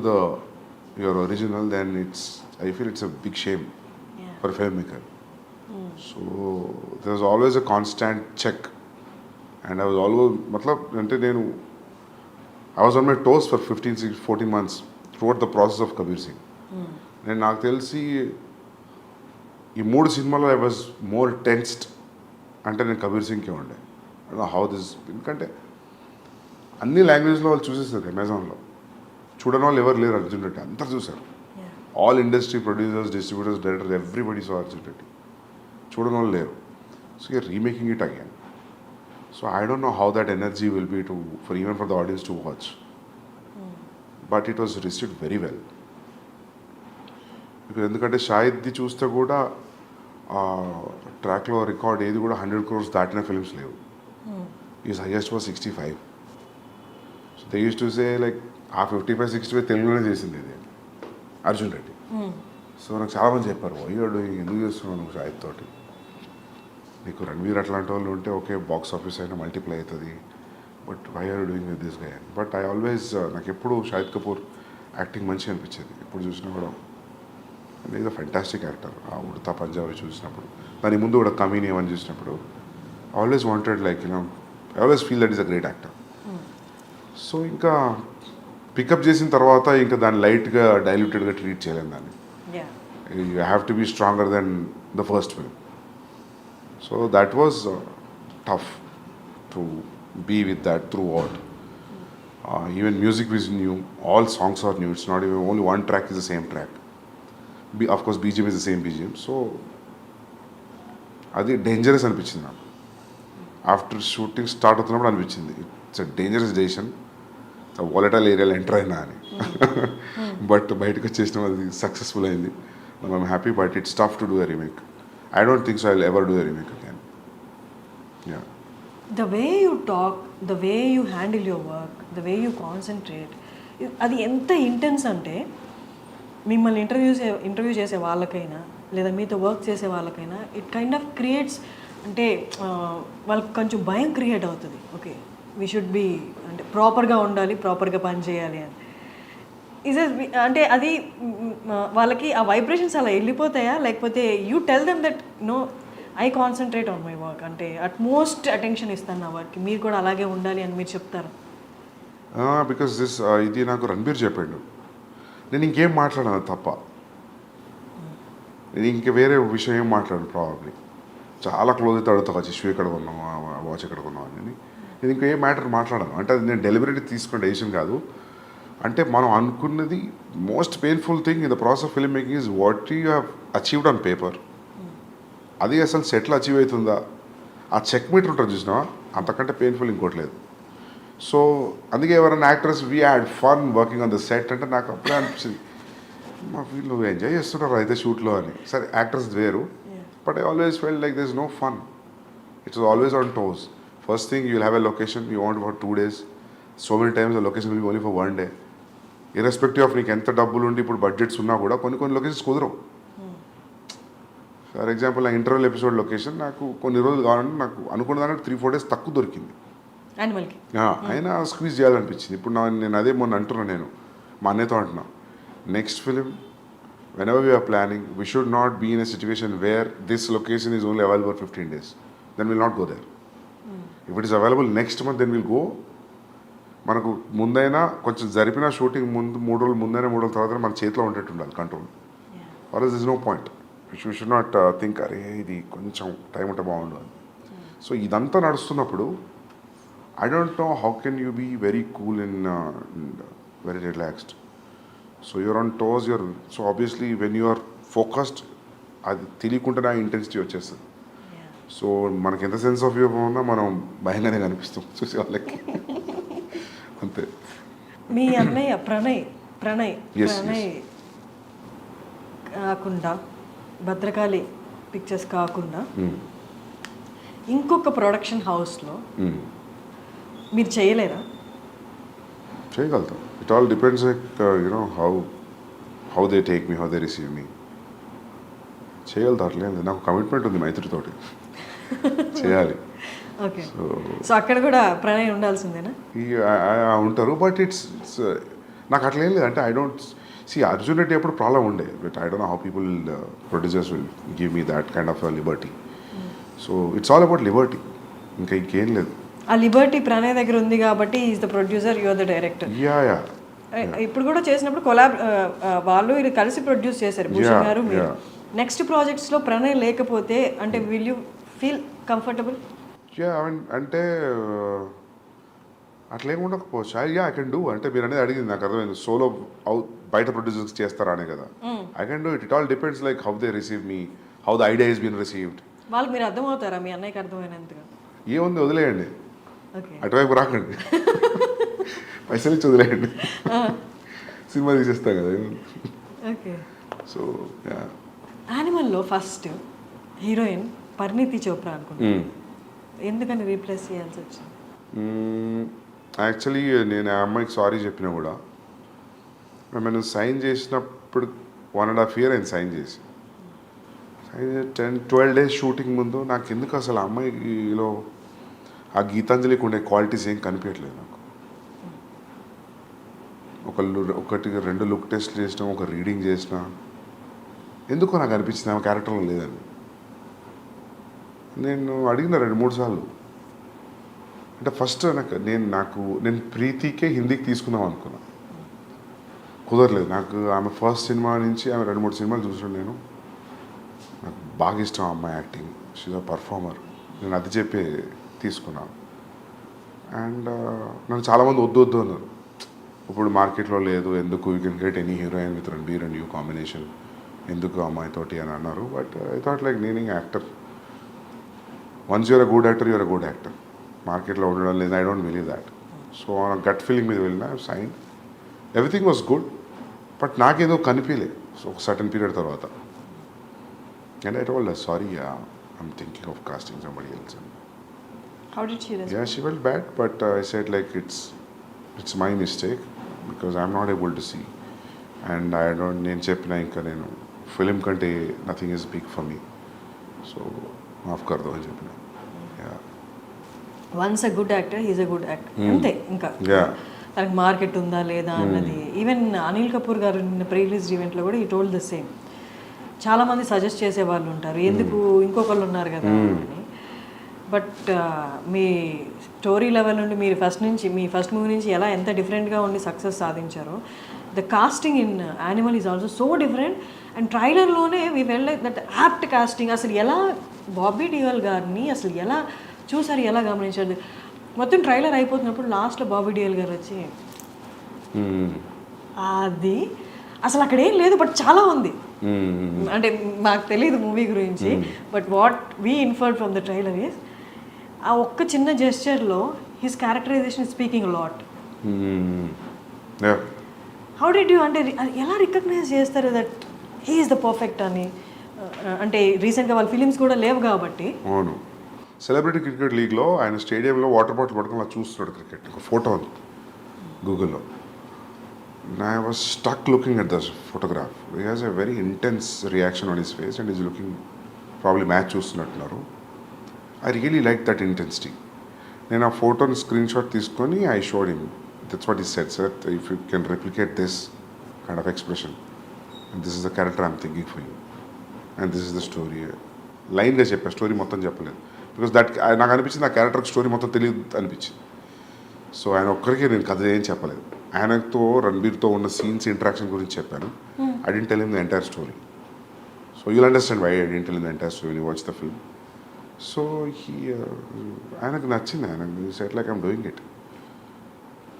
your original, then I feel it's a big shame for a filmmaker. So there was always a constant check, and I was always I was on my toes for 14 months throughout the process of Kabir Singh. నేను నాకు తెలిసి ఈ 3 సినిమాలో I was more tensed అంటే నేను కబీర్ సింగ్కే ఉండే. How this, ఎందుకంటే అన్ని లాంగ్వేజ్లో వాళ్ళు చూసేస్తారు. అమెజాన్లో చూడని వాళ్ళు ఎవరు లేరు. అర్జున్ రెడ్డి అందరు చూసారు. All industry producers, distributors, directors, everybody so Arjun Reddy. చూడని వాళ్ళు లేరు. So you're remaking it again. So I don't know how that energy will be even for the audience to watch. But it was received very well. ఎందుకంటే షాహిద్ది చూస్తే కూడా ట్రాక్లో record ఏది కూడా 100 crores దాటిన ఫిల్మ్స్ లేవు. Is highest was 65. So they use to say like ఆ 55-65 తెలుగులోనే చేసింది ఇది అర్జున్ రెడ్డి. సో నాకు చాలామంది చెప్పారు, అయ్యాడు ఎందుకు చేస్తున్నావు నువ్వు షాహిద్ తోటి, నీకు రణ్వీర్ అట్లాంటి వాళ్ళు ఉంటే ఓకే బాక్స్ ఆఫీస్ అయినా మల్టిప్లై అవుతుంది, but why are doing with this guy. But I always, నాకు ఎప్పుడు షాహిద్ కపూర్ యాక్టింగ్ మంచిగా అనిపించేది. ఎప్పుడు చూసినా కూడా ఈజ్ అ ఫెంటాస్టిక్ యాక్టర్. ఆ ఉడతా పంజాబీ చూసినప్పుడు, దాని ముందు కూడా కమీని అని చూసినప్పుడు always wanted like I always feel that is a great actor. So ఇంకా పికప్ చేసిన తర్వాత ఇంకా దాన్ని లైట్గా డైల్యూటెడ్గా ట్రీట్ చేయలేము దాన్ని. You have to be stronger then the first film. So that was tough to be with that throughout. Even music is new, all songs are new. It's not even only one track is the same track. Of course BGM is the same BGM. So అది dangerous అనిపించింది నాకు. After shooting start అవుతున్నప్పుడు అనిపించింది it's a dangerous decision, volatile ఏరియాలో enter అయినా అని. But బయటకు వచ్చేసిన అది సక్సెస్ఫుల్ అయింది. I'm happy. But it's tough to do a remake. I don't think so I will ever do a remake again. Yeah. The way you talk, the way you handle your work, the way you concentrate, అది ఎంత intense అంటే మిమ్మల్ని interview చేసే వాళ్ళకైనా లేదా మీతో work చేసే వాళ్ళకైనా ఇట్ కైండ్ ఆఫ్ క్రియేట్స్, అంటే వాళ్ళకి కొంచెం భయం క్రియేట్ అవుతుంది. ఓకే వీ షుడ్ బీ, అంటే ప్రాపర్గా ఉండాలి, ప్రాపర్గా పని చేయాలి అని. అంటే అది వాళ్ళకి ఆ వైబ్రేషన్స్ అలా వెళ్ళిపోతాయా, లేకపోతే you tell them that no I concentrate on my work, అంటే అట్మోస్ట్ అటెన్షన్ ఇస్తాను నా వర్క్కి, మీరు కూడా అలాగే ఉండాలి అని మీరు చెప్తారు? బికాస్ ఇది నాకు రణబీర్ చెప్పాడు. నేను ఇంకేం మాట్లాడాను తప్ప, నేను ఇంక వేరే విషయం ఏం మాట్లాడాను. ప్రాబబ్లీ చాలా క్లోజ్ అయితే అడుగుతా, వచ్చి షూ ఎక్కడ కొన్నావు, వాచ్ ఎక్కడ కొన్నావు అని. నేను ఇంకే మ్యాటర్ మాట్లాడాను. అంటే అది నేను డెలిబరేట్గా తీసుకున్న డెసిషన్ కాదు. అంటే మనం అనుకున్నది most painful thing in the process of film making is what you have achieved on paper అది అసలు సెటిల్ అచీవ్ అవుతుందా, ఆ చెక్ మీటర్ ఉంటుంది చూసినా, అంతకంటే పెయిన్ఫుల్ ఇంకోటి లేదు. సో అందుకే ఎవరైనా actors we had fun working on the set అంటే నాకు అప్పుడే అనిపించింది, మా వీళ్ళు ఎంజాయ్ చేస్తున్నారు అయితే షూట్లో అని. సరే యాక్టర్స్ వేరు, but I always felt like this no fun. It's always on toes. First thing you will have a location, you want for 2 days. So many times the location will be only for 1 day. Irrespective of నీకు ఎంత డబ్బులు ఉండి ఇప్పుడు budgets ఉన్నా కూడా కొన్ని locations కుదరవు. For example నా ఇంటర్వెల్ ఎపిసోడ్ లొకేషన్ నాకు కొన్ని రోజులు కావాలంటే నాకు అనుకున్న దానికి 3-4 days తక్కువ దొరికింది. అయినా స్క్వీజ్ చేయాలనిపించింది. ఇప్పుడు నేను అదే మొన్న అంటున్నాను, నేను మా అన్నయ్యతో అంటున్నా, next film whenever we are planning, we should not be in a situation where this location is only available for 15 days. Then we'll not go there. If it is available next month, then we'll go. మనకు ముందైనా కొంచెం జరిపిన shooting ముందు 3 రోజులు ముందైనా 3 రోజుల తర్వాత మన చేతిలో ఉండేట్టు ఉండాలి control. Or is no point. You should not think అరే ఇది కొంచెం టైం ఉంటే బాగుండు అని. సో ఇదంతా నడుస్తున్నప్పుడు I don't know how can you be very cool and very relaxed. So you're on toes, so obviously when you are focused అది తెలియకుండా ఇంటెన్సిటీ వచ్చేస్తుంది. సో మనకి ఎంత సెన్స్ ఆఫ్ హ్యూమర్ ఉన్నా మనం భయంగానే కనిపిస్తాం చూసే వాళ్ళకి. అంతే. మీ అన్నయ్య ప్రణయ్ కాకుండా భద్రకాళి పిక్చర్స్ కాకుండా ఇంకొక ప్రొడక్షన్ హౌస్లో మీరు చేయలేరా? చేయగలుగుతాం. It all depends like you know how they take me, how they receive me. చేయగలుగుతా, అట్లేదు. నాకు కమిట్మెంట్ ఉంది మైత్రితోటి, చేయాలి. ఓకే. సో అక్కడ కూడా ప్రణయ్ ఉండాల్సిందేనా? ఉంటారు, బట్ ఇట్స్ నాకు అట్లా ఏం లేదు. అంటే I don't see Arjun Reddy ఎప్పుడు ప్రాబ్లం ఉండే, but I don't know how people producers will give me that kind of liberty. So it's all about liberty, ఇంకా ఇంకేం లేదు. ఆ లిబర్టీ ప్రణయ్ దగ్గర ఉంది కాబట్టి is the producer, you are the director. Yeah. ఇప్పుడు కూడా చేసినప్పుడు వాళ్ళు ఇది కలిసి ప్రొడ్యూస్ చేశారు, భూషణ్ గారు మీరు. నెక్స్ట్ ప్రాజెక్ట్స్లో ప్రణయ్ లేకపోతే అంటే విల్ యూ ఫీల్ కంఫర్టబుల్? అంటే అట్లా ఏమి ఉండకపోవచ్చు. I can do. అంటే మీరు అనేది అడిగింది నాకు అర్థమైంది, సోలో బయట ప్రొడ్యూసర్స్ చేస్తారా అనే కదా. I can do it. It all depends like how they receive me, how the idea is been received. వాళ్ళకి మీరు అర్థమవుతారా? మీ అన్నయ్యకి అర్థమైనంతగా ఏముంది, వదిలేయండి, అటువైపు రాకండి, పైసలు ఇచ్చి వదిలేయండి, సినిమా తీసేస్తాం కదా. ఓకే. సో యానిమల్లో ఫస్ట్ హీరోయిన్ పరిణీతి చోప్రా అనుకుంటున్నాను, ఎందుకని రీప్లేస్ చేయాల్సి వచ్చింది? యాక్చువల్లీ నేను ఆ అమ్మాయికి సారీ చెప్పినా కూడా, మేము సైన్ చేసినప్పుడు 1.5 years అయింది సైన్ చేసి. 10-12 days షూటింగ్ ముందు నాకు ఎందుకు అసలు ఆ అమ్మాయిలో ఆ గీతాంజలికి ఉండే క్వాలిటీస్ ఏం కనిపించట్లేదు నాకు. 1-2 లుక్ టెస్ట్ చేసినా, ఒక రీడింగ్ చేసినా, ఎందుకో నాకు అనిపించింది ఆమె క్యారెక్టర్లో లేదని. నేను అడిగిన 2-3 సార్లు. అంటే ఫస్ట్ నేను ప్రీతికే హిందీకి తీసుకుందాం అనుకున్నా, కుదరలేదు. నాకు ఆమె ఫస్ట్ సినిమా నుంచి ఆమె 2-3 సినిమాలు చూసాను నేను. నాకు బాగా ఇష్టం ఆ అమ్మాయి యాక్టింగ్, షీజ్ అ పర్ఫార్మర్. నేను అది చెప్పి తీసుకున్నాను. అండ్ నన్ను చాలామంది వద్దు అన్నారు, ఇప్పుడు మార్కెట్లో లేదు, ఎందుకు, you can get any heroine with Ranbir and you combination, ఎందుకు అమ్మాయితోటి అని అన్నారు. బట్ ఐ థాట్ లైక్ నేను actor, once you're a good actor, you're a good actor. మార్కెట్లో ఉండడం లేదు, I don't believe that. So gut feeling మీద వెళ్ళిన sign, everything was good, but నాకేదో కనిపించలేదు. సో ఒక సర్టన్ పీరియడ్ తర్వాత, and I told her sorry, I'm thinking of casting somebody else. How did she respond? Yeah, she felt bad, but I said like it's my mistake because I'm not able to see, and I don't. నేను చెప్పిన ఇంకా నేను film కంటే nothing is big for me, so మాఫ్ కర్దో అని చెప్పిన. Once a good actor, he's a good actor, అంతే. ఇంకా తనకి మార్కెట్ ఉందా లేదా అన్నది. ఈవెన్ అనిల్ కపూర్ గారు నిన్న ప్రీ రిలీజ్ ఈవెంట్లో కూడా ఈ టోల్డ్ ద సేమ్. చాలామంది సజెస్ట్ చేసే వాళ్ళు ఉంటారు, ఎందుకు ఇంకొకళ్ళు ఉన్నారు కదా అని. బట్ మీ స్టోరీ లెవెల్ నుండి మీరు మీ ఫస్ట్ మూవీ నుంచి ఎంత డిఫరెంట్గా ఉండి సక్సెస్ సాధించారో, the casting in Animal is also so different. And ట్రైలర్లోనే we felt like that apt casting. అసలు ఎలా బాబీ డియోల్ గారిని అసలు ఎలా చూసారు, ఎలా గమనించారు? మొత్తం ట్రైలర్ అయిపోతున్నప్పుడు లాస్ట్లో బాబీ డియోల్ గారు వచ్చి అది అసలు అక్కడ ఏం లేదు, బట్ చాలా ఉంది. అంటే మాకు తెలియదు మూవీ గురించి, but what we inferred from the trailer is ఆ ఒక్క చిన్న జెస్చర్లో his characterisation speaking lot. How did you అంటే ఎలా రికగ్నైజ్ చేస్తారు that he is the perfect అని? అంటే రీసెంట్గా వాళ్ళ ఫిలిమ్స్ కూడా లేవు కాబట్టి. అవును, సెలబ్రిటీ క్రికెట్ లీగ్లో ఆయన స్టేడియంలో వాటర్ బాటిల్ పట్టుకొని అలా చూస్తున్నాడు క్రికెట్. ఒక ఫోటో ఉంది గూగుల్లో. I was stuck looking at this photograph. He has a very intense reaction on his face and he's looking probably match చూస్తున్నట్టున్నారు. I really liked that intensity. నేను ఆ ఫోటోని స్క్రీన్ షాట్ తీసుకొని I showed him. That's what he said, sir. If you can replicate this kind of expression, and this is the character I'm thinking for you, and this is the story. లైన్గా చెప్పా, story మొత్తం చెప్పలేదు. Because that నాకు అనిపించింది ఆ క్యారెక్టర్కి story మొత్తం తెలియదు అనిపించింది. సో ఆయన ఒక్కరికి నేను కథ ఏం చెప్పలేదు. ఆయనతో రణబీర్తో ఉన్న సీన్స్ ఇంటరాక్షన్ గురించి చెప్పాను. I didn't tell him the entire story. So you'll understand why I didn't tell him the entire story when you watch the film. So ఆయనకు నచ్చింది. ఆయనకు said like I'm doing it.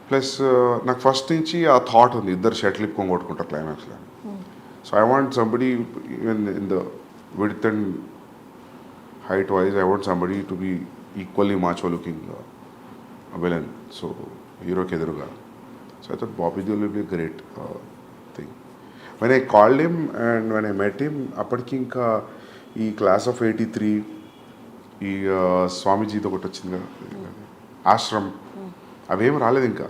Plus నాకు first నుంచి ఆ thought ఉంది, ఇద్దరు shuttle ఇప్పుకొని కొట్టుకుంటారు క్లైమాక్స్లో. So I want somebody even in the width and height wise, I want somebody to be equally macho looking villain. So hero ke eduruga. So I thought Bobby Deol will be a great thing. When I called him and when I met him, appadiki inka ee class of 83 ee Swamiji తో ఒకటి వచ్చింది కదా, ఆశ్రమ్, అవేం రాలేదు ఇంకా.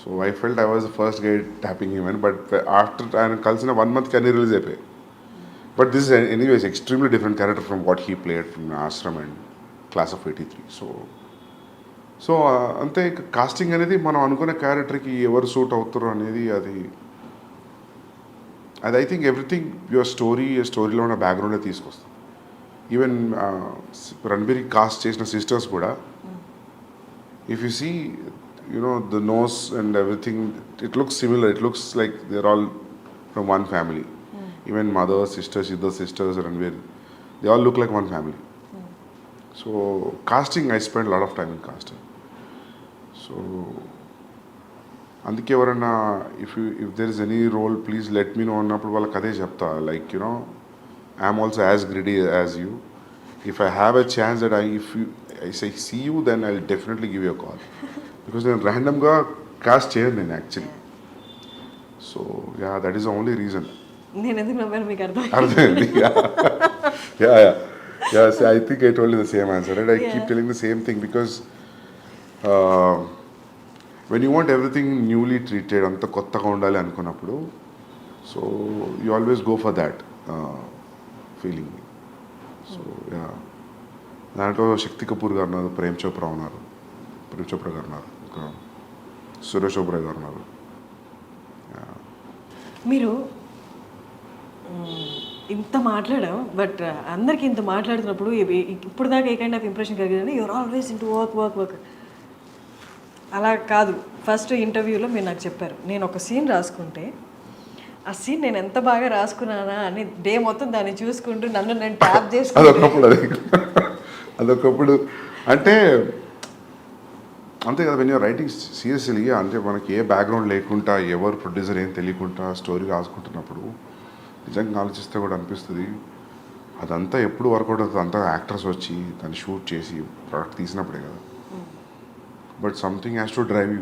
So I felt I was the first guy tapping him అని. But after ఆయన కలిసిన 1 month అన్నీ రిలీజ్ అయిపోయాయి. But this is anyways extremely different character from what he played from Ashram and Class of 83. So అంతే casting అనేది మనం అనుకునే క్యారెక్టర్కి ఎవరు సూట్ అవుతారు అనేది అది ఐ థింక్ ఎవ్రీథింగ్ యువర్ స్టోరీలో ఉన్న బ్యాక్గ్రౌండే తీసుకొస్తాం. ఈవెన్ రణబీర్ కాస్ట్ చేసిన సిస్టర్స్ కూడా if you see you know the nose and everything it looks similar. It looks like they are all from one family. Even mother, sisters, either sisters, Ranveer, they all look like one family. So casting, I spent a lot of time in casting. So అందుకే ఎవరన్నా if there is any role, please let me know అన్నప్పుడు వాళ్ళకి అదే చెప్తా. Like, you know, I am also as greedy as you. If I have a chance that if I say see you, then I'll definitely give you a call. Because నేను randomగా cast చేయను నేను actually. So yeah, that is the only reason. నేను ఎందుకు నవ్వాను మీకు అర్థమైంది. I think I told you the same answer, right? I keep telling the same thing because when you want everything newly treated, అంత కొత్తగా ఉండాలి అనుకున్నప్పుడు, so you always go for that feeling. So దాంట్లో శక్తి కపూర్ గారు ఉన్నారు, ప్రేమ్ చోప్రా గారు ఉన్నారు, ఇంకా సురేష్ ఓబ్రాయ్ గారు ఉన్నారు. మీరు ఇంత మాట్లాడాం, బట్ అందరికీ ఇంత మాట్లాడుతున్నప్పుడు ఇప్పుడు దాకా ఏ కైండ్ ఆఫ్ ఇంప్రెషన్ కలిగిందంటే యూఆర్ ఆల్వేస్ ఇంటూ వర్క్. అలా కాదు. ఫస్ట్ ఇంటర్వ్యూలో మీరు నాకు చెప్పారు, నేను ఒక సీన్ రాసుకుంటే ఆ సీన్ నేను ఎంత బాగా రాసుకున్నానా అని డే మొత్తం దాన్ని చూసుకుంటూ నన్ను నేను ట్యాప్ చేసుకుంటాను. అదొకప్పుడు అంటే అంతే కదా. వెన్ యూర్ రైటింగ్ సీరియస్లీ, అంటే మనకి ఏ బ్యాక్గ్రౌండ్ లేకుండా, ఎవరు ప్రొడ్యూసర్ ఏం తెలియకుండా స్టోరీ రాసుకుంటున్నప్పుడు నిజంగా ఆలోచిస్తే కూడా అనిపిస్తుంది అదంతా ఎప్పుడు వర్కౌట్ అవుతుంది. అంతా యాక్టర్స్ వచ్చి దాన్ని షూట్ చేసి ప్రోడక్ట్ తీసినప్పుడే కదా. But something has to drive you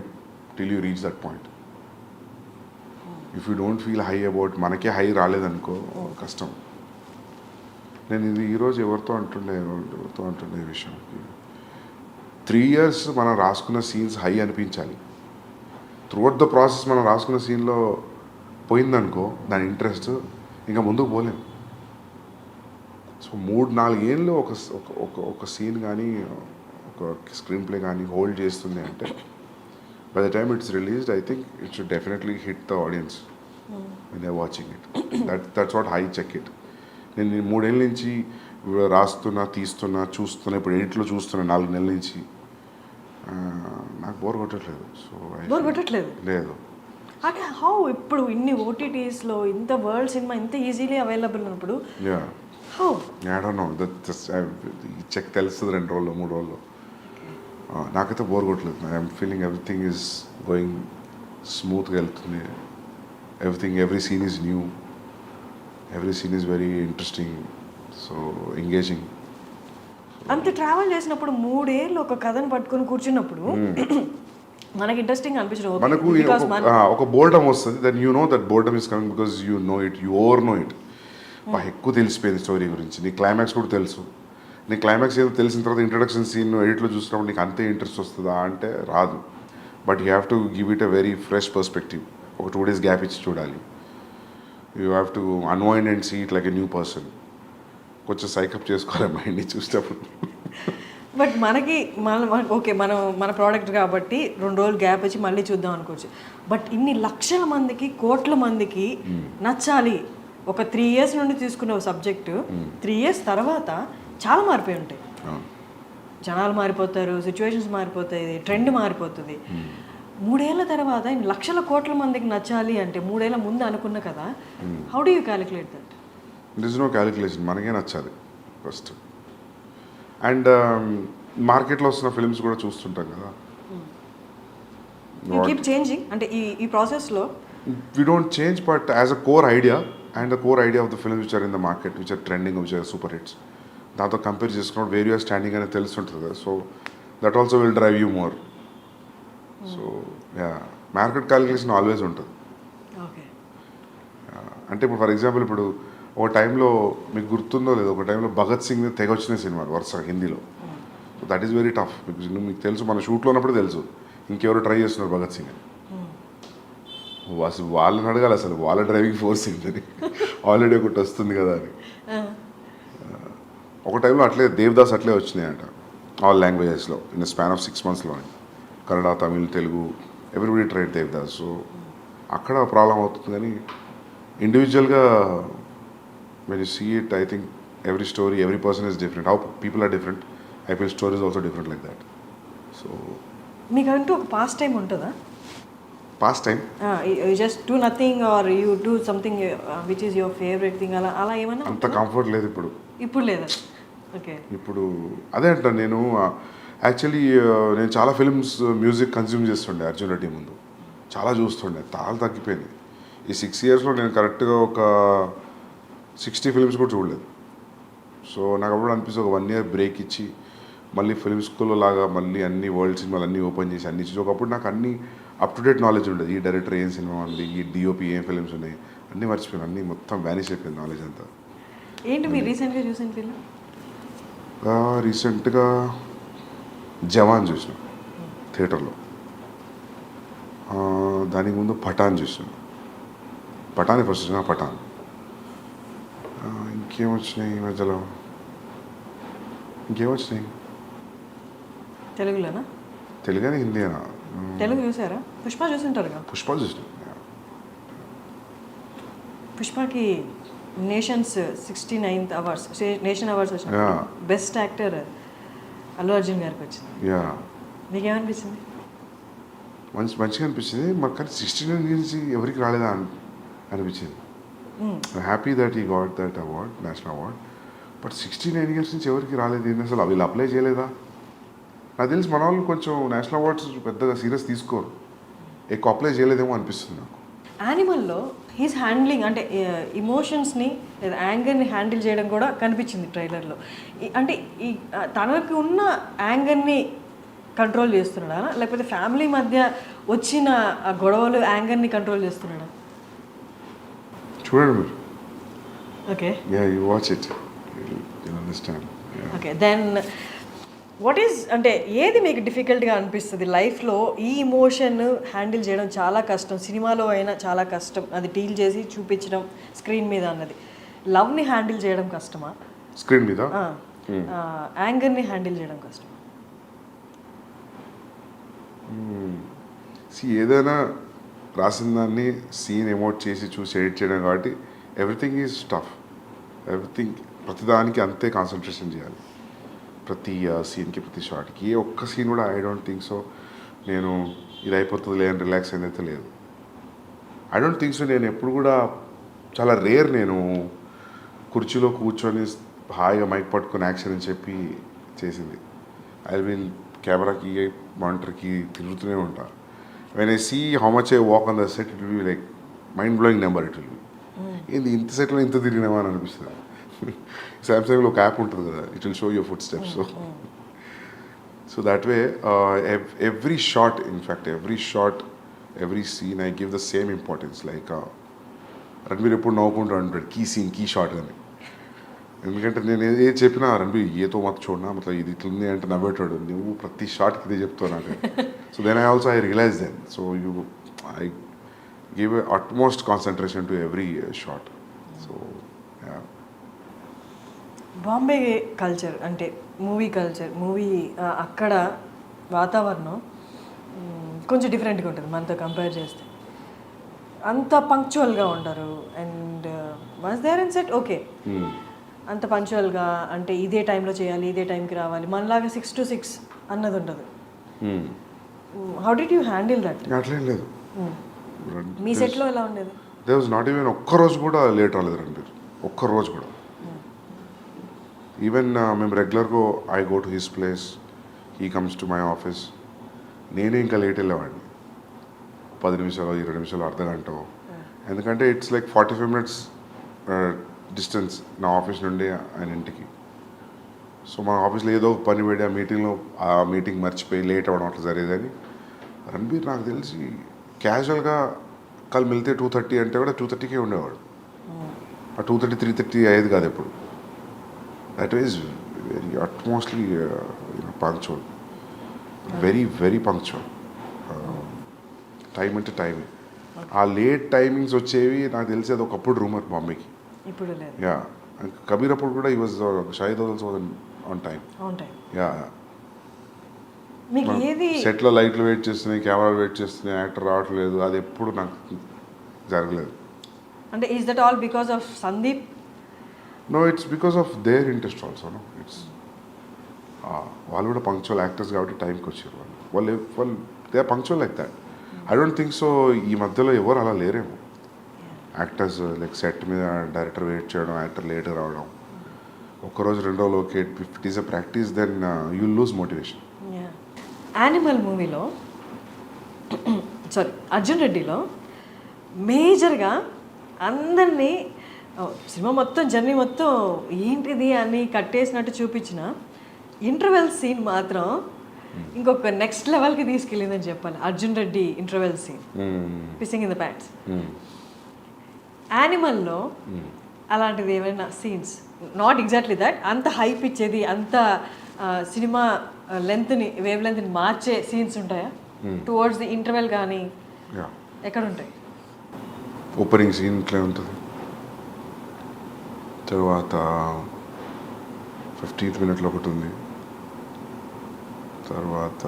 till you reach that point. If you don't feel high about, మనకే హై రాలేదనుకో కష్టం. నేను ఇది ఈరోజు ఎవరితో అంటుండే ఈ విషయం, 3 years మనం రాసుకున్న సీన్స్ హై అనిపించాలి. త్రూఅవుట్ ద ప్రాసెస్ మనం రాసుకున్న సీన్లో పోయిందనుకో దాని ఇంట్రెస్ట్, ఇంకా ముందుకు పోలేం. సో 3-4 ఏళ్ళు ఒక సీన్ కానీ ఒక స్క్రీన్ ప్లే కానీ హోల్డ్ చేస్తుంది అంటే, by the time it's released I think it should definitely hit the audience when they watching it. That's what I check it. నేను 3 ఏళ్ళ నుంచి రాస్తున్నా, చూస్తున్నా, ఇప్పుడు ఎడిట్లో చూస్తున్నా 4 నెలల నుంచి. నాకు బోర్ కొట్టట్లేదు. సో బోర్ కొట్టట్లేదు లేదు. అంటే హౌ ఇప్పుడు ఇన్ని ఓటీటీస్లో ఇంత వరల్డ్ సినిమా ఇంత ఈజీలీ అవైలబుల్ ఉన్నప్పుడు how? I don't know. Check తెలుస్తుంది 2 రోజుల్లో 3 రోజుల్లో. నాకైతే బోర్ కొట్టలేదు. I'm feeling everything is going స్మూత్గా వెళ్తుంది. Every scene is new. Every scene is very interesting, so engaging. అంత ట్రావెల్ చేసినప్పుడు 3 ఏళ్ళు ఒక కథను పట్టుకొని కూర్చున్నప్పుడు మనకి ఇంట్రెస్టింగ్ అనిపించడం మనకు బికాస్ ఒక బోర్డమ్ వస్తుంది, then you know that boredom is coming because you know it, you over know it. ఎక్కువ తెలిసిపోయింది స్టోరీ గురించి, నీ క్లైమాక్స్ కూడా తెలుసు. నీ క్లైమాక్స్ ఏదో తెలిసిన తర్వాత ఇంట్రడక్షన్ సీన్ ఎడిట్లో చూసినప్పుడు నీకు అంతే ఇంట్రెస్ట్ వస్తుందా అంటే రాదు. But you have to give it a very fresh perspective. ఒక 2 days గ్యాప్ ఇచ్చి చూడాలి. You have to unwind and see it like a new person. కొంచెం సైకప్ చేసుకోవాలి మైండ్ని చూసేటప్పుడు. బట్ మనకి ఓకే మన ప్రోడక్ట్ కాబట్టి 2 రోజులు గ్యాప్ వచ్చి మళ్ళీ చూద్దాం అనుకోవచ్చు. బట్ ఇన్ని లక్షల మందికి, కోట్ల మందికి నచ్చాలి. ఒక 3 years నుండి తీసుకున్న సబ్జెక్టు 3 years తర్వాత చాలా మారిపోయి ఉంటాయి. జనాలు మారిపోతారు, సిచ్యువేషన్స్ మారిపోతాయి, ట్రెండ్ మారిపోతుంది. 3 ఏళ్ల తర్వాత ఇన్ని లక్షల కోట్ల మందికి నచ్చాలి అంటే 3 ఏళ్ల ముందు అనుకున్న కదా, how do you calculate that? It is no calculation, మనకే నచ్చాలి ఫస్ట్. అండ్ మార్కెట్లో వస్తున్న ఫిల్మ్స్ కూడా చూస్తుంటాం కదా, యూ కీప్ చేంజింగ్. అంటే ఈ ప్రాసెస్లో we don't change, but as a core idea and the core idea of the films which are in the market, which are trending, which are super hits, దాంతో compare చేసుకున్నప్పుడు where you're standing అనేది తెలుస్తుంటుంది కదా, so that also will drive you more. So yeah, market calculation always ఉంటుంది. Okay, అంటే ఇప్పుడు for example ఇప్పుడు ఒక టైంలో మీకు గుర్తుందో లేదో, ఒక టైంలో భగత్ సింగ్ తెగ వచ్చిన సినిమాలు వరుస హిందీలో. So that is very tough because మీకు తెలుసు, మన షూట్లో ఉన్నప్పుడు తెలుసు ఇంకెవరు ట్రై చేస్తున్నారు భగత్ సింగ్ అని. అసలు వాళ్ళని అడగాలి అసలు వాళ్ళ డ్రైవింగ్ ఫోర్స్ ఏంటని, ఆల్రెడీ ఒకటి వస్తుంది కదా అని. ఒక టైంలో అట్లే దేవదాస్ అట్లే వచ్చినాయంట ఆల్ లాంగ్వేజెస్లో in span of 6 months Kannada, Tamil, Telugu, everybody tried Devdas. So అక్కడ ప్రాబ్లం అవుతుంది. కానీ ఇండివిజువల్గా when you see it, I think every story, every person is different. How people are different, I feel story is also different like that. So మీకంటూ ఒక pastime ఉంటుందా? Pastime just do nothing or you do something which is your favourite thing, అలా ఏమన్నా అంత comfort లేదు ఇప్పుడు. ఇప్పుడు లేదా? ఓకే, ఇప్పుడు అదే అంటాను నేను. యాక్చువల్లీ నేను చాలా ఫిల్మ్స్ మ్యూజిక్ కన్జ్యూమ్ చేస్తుండే అర్జున్ రెడ్డి ముందు, చాలా చూస్తుండే, చాలా తగ్గిపోయింది. ఈ 6 yearsలో నేను కరెక్ట్గా ఒక 60 films కూడా చూడలేదు. సో నాకు అప్పుడు అనిపిస్తుంది ఒక 1 year బ్రేక్ ఇచ్చి మళ్ళీ ఫిల్మ్ స్కూల్లో లాగా మళ్ళీ అన్ని వరల్డ్ సినిమాలు అన్నీ ఓపెన్ చేసి అన్ని చూసి ఒకప్పుడు నాకు అన్ని అప్ టు డేట్ నాలెడ్జ్ ఉండేది. ఈ డైరెక్టర్ ఏం సినిమా ఉంది, ఈ డిఓపి ఏం ఫిల్మ్స్ ఉన్నాయి, అన్నీ మర్చిపోయాను. అన్నీ మొత్తం వ్యానిష్ అయిపోయింది నాలెడ్జ్ అంతా. ఏంటి మీరు రీసెంట్గా చూసిన ఫిల్మ్? రీసెంట్గా జవాన్ చూసిన థియేటర్లో. దానికి ముందు పఠాన్ చూసిన. పఠాన్ ఫస్ట్ చూసిన, పఠాన్. ఇంకేమొచ్చినాయి ఈ మధ్యలో, ఇంకేమొచ్చినాయి? తెలుగులోనా? తెలుగునే, హిందీనా? తెలుగు చూసారా? పుష్ప చూసింటారు కదా? పుష్ప చూసిన. పుష్పకి nations 69th awards, nation awards వచ్చిన బెస్ట్ యాక్టర్ అల్లు అర్జున్ గారికి వచ్చింది. యా, మీకేమనిపించింది? మంచిగా అనిపించింది మాకు. కానీ 69 years ఎవరికి రాలేదా అనిపించింది. Happy that he got that award, national award. But 69 years నుంచి ఎవరికి రాలేదు ఏంటి అసలు? వీళ్ళు అప్లై చేయలేదా? నాకు తెలిసి మన వాళ్ళు కొంచెం నేషనల్ అవార్డ్స్ పెద్దగా సీరియస్ తీసుకోరు, ఎక్కువ అప్లై చేయలేదేమో అనిపిస్తుంది నాకు. యానిమల్లో హీస్ హ్యాండ్లింగ్ అంటే ఇమోషన్స్ని లేదా యాంగర్ని హ్యాండిల్ చేయడం కూడా కనిపించింది ట్రైలర్లో. అంటే ఈ తనకు ఉన్న యాంగర్ని కంట్రోల్ చేస్తున్నాడా, లేకపోతే ఫ్యామిలీ మధ్య వచ్చిన ఆ గొడవలు యాంగర్ని కంట్రోల్ చేస్తున్నాడా? చూడండి మీరు. Okay, you watch it, you understand. Okay, then what is అంటే ఏది మీకు డిఫికల్ట్గా అనిపిస్తుంది లైఫ్లో? ఈ ఇమోషన్ హ్యాండిల్ చేయడం చాలా కష్టం, సినిమాలో అయినా చాలా కష్టం, అది డీల్ చేసి చూపించడం స్క్రీన్ మీద అన్నది. లవ్ని హ్యాండిల్ చేయడం కష్టమా స్క్రీన్ మీద? యాంగర్ని హ్యాండిల్ చేయడం కష్టమా? ఏదైనా రాసిన దాన్ని సీన్ ఎమోట్ చేసి చూసి ఎడిట్ చేయడం కాబట్టి ఎవ్రీథింగ్ ఈజ్ టఫ్. ఎవ్రీథింగ్ ప్రతిదానికి అంతే కాన్సన్ట్రేషన్ చేయాలి, ప్రతి సీన్కి, ప్రతి షాట్కి. ఏ ఒక్క సీన్ కూడా ఐ డోంట్ థింక్ సో నేను ఇది అయిపోతుంది లేదని రిలాక్స్ అయిందైతే లేదు. I don't think so. నేను ఎప్పుడు కూడా చాలా రేర్ నేను కుర్చీలో కూర్చొని హాయిగా మైక్ పట్టుకొని యాక్షన్ అని చెప్పి చేసింది. ఐ విల్ కెమెరాకి, మానిటర్కి తిరుగుతూనే ఉంటా. When I see how much I walk on the set, it will be like mind blowing number. It will be ఏంది ఇంత సెట్లో ఇంత తిరిగినామా అని అనిపిస్తుంది. సామ్సంగ్లో ఒక యాప్ ఉంటుంది కదా, it will show your food steps. So that way every shot, in fact every scene I give the same importance. Like Ranbir ఎప్పుడు నవ్వుకుంటూ అంటాడు కీ సీన్ కీ షాట్ అని. ఎందుకంటే నేను ఏది చెప్పినా రణబీర్ ఏతో మత చూడనా మతలబ్ ఇది ఇట్లుంది అంటే నవ్వేటాడు, నువ్వు ప్రతి షాట్కి ఇదే చెప్తావు నాకు. So then I realize then. So I give utmost concentration to every shot. So Bombay culture అంటే మూవీ కల్చర్, అక్కడ వాతావరణం కొంచెం డిఫరెంట్గా ఉంటుంది మనతో కంపేర్ చేస్తే. అంత పంక్చువల్గా ఉంటారు. And once there in set okay, అంత పంక్చువల్గా అంటే ఇదే టైంలో చేయాలి, ఇదే టైంకి రావాలి, మనలాగా 6 to 6 అన్నది ఉండదు. How did you handle that? అట్లేం లేదు. మీ సెట్లో ఎలా ఉండేది? దే వాజ్ నాట్ ఈవెన్ ఒక్కరోజు కూడా లేట్ రాలేదు రణబీర్, ఒక్కరోజు కూడా. ఈవెన్ మేము రెగ్యులర్గా I go to his place, he comes to my office. నేనే ఇంకా లేట్ వెళ్ళేవాడిని, 10 నిమిషాలు 20 నిమిషాలు అర్ధగంట. ఎందుకంటే ఇట్స్ లైక్ 45 minutes డిస్టెన్స్ నా ఆఫీస్ నుండి ఆయన ఇంటికి. సో మా ఆఫీస్లో ఏదో పని పెట్టి ఆ మీటింగ్ మర్చిపోయి లేట్ అవ్వడం అట్లా జరిగేదని. రణబీర్ నాకు తెలిసి క్యాజువల్గా కల్ మిల్తే 2:30 అంటే కూడా 2:30కే ఉండేవాడు. ఆ 2:30 3:30 అయ్యేది కాదు ఎప్పుడు. That is very utmostly punctual, very punctual. Time అంటే టైమే. ఆ లేట్ టైమింగ్స్ వచ్చేవి నాకు తెలిసి అది ఒకప్పుడు రూమర్ బాంబేకి. ఇప్పుడు లేదు. యా, కబీర్ అప్పుడు కూడా ఈ was Shahid also on time. Yeah, మీకు ఏది సెట్లో లైట్లు వెయిట్ చేస్తున్నాయి, కెమెరాలు వెయిట్ చేస్తున్నాయి, యాక్టర్ రావట్లేదు, అది ఎప్పుడు నాకు జరగలేదు. అంటే is that all because of Sandeep? No, it's because of their interest also. No, it's వాళ్ళు కూడా పంక్చువల్ యాక్టర్స్ కాబట్టి టైంకి వచ్చారు. వాళ్ళు they are punctual like that. I don't think so ఈ మధ్యలో ఎవరు అలా లేరేమో యాక్టర్స్. లైక్ సెట్ మీద డైరెక్టర్ వెయిట్ చేయడం, యాక్టర్ లేట్గా రావడం, ఒక్కరోజు 2 రోజులు okay. If it is a practice then you lose motivation. Animal మూవీలో అర్జున్ రెడ్డిలో మేజర్గా అందరినీ సినిమా మొత్తం జర్నీ మొత్తం ఏంటిది అని కట్టేసినట్టు చూపించిన ఇంటర్వెల్ సీన్ మాత్రం ఇంకొక నెక్స్ట్ లెవెల్కి తీసుకెళ్ళిందని చెప్పాలి. Arjun Reddy interval scene, pissing in the pants. యానిమల్లో అలాంటిది ఏమైనా సీన్స్, నాట్ ఎగ్జాక్ట్లీ దట్, అంత హైప్ ఇచ్చేది, అంత సినిమా వేవ్ లెంత్ని మార్చే సీన్స్ ఉంటాయా టువర్డ్స్ ది ఇంటర్వెల్? కానీ ఎక్కడ ఉంటాయి? ఓపెనింగ్ సీన్ ఇట్లా ఉంటుంది, తర్వాత 15th minute ఒకటి ఉంది, తర్వాత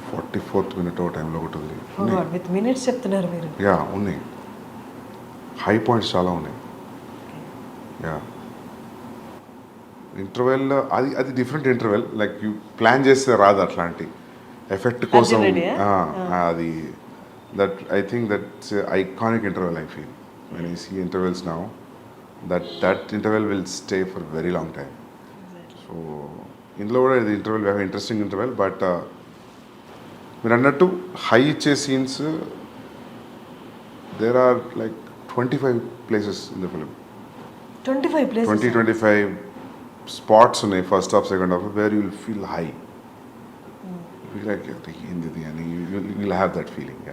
44th minute ఒక టైంలో ఒకటి ఉంది. విత్ మినిట్స్ చెప్తున్నారు మీరు. యా, ఉన్నాయి. హై పాయింట్స్ చాలా ఉన్నాయి. యా, ఇంటర్వెల్ అది different interval. Like you plan చేస్తే రాదు అట్లాంటి ఎఫెక్ట్ కోసం. అది that I think that's iconic interval. I feel when I see intervals now that interval will stay for very long time. So ఇందులో కూడా ఇది ఇంటర్వెల్ ఇంట్రెస్టింగ్ ఇంటర్వెల్. బట్ మీరు అన్నట్టు హై ఇచ్చే scenes there are like 25 places in the film. 25 places? 25 spots ఉన్నాయి first half second half where you will feel high. Like ఏంది అని you will have that feeling.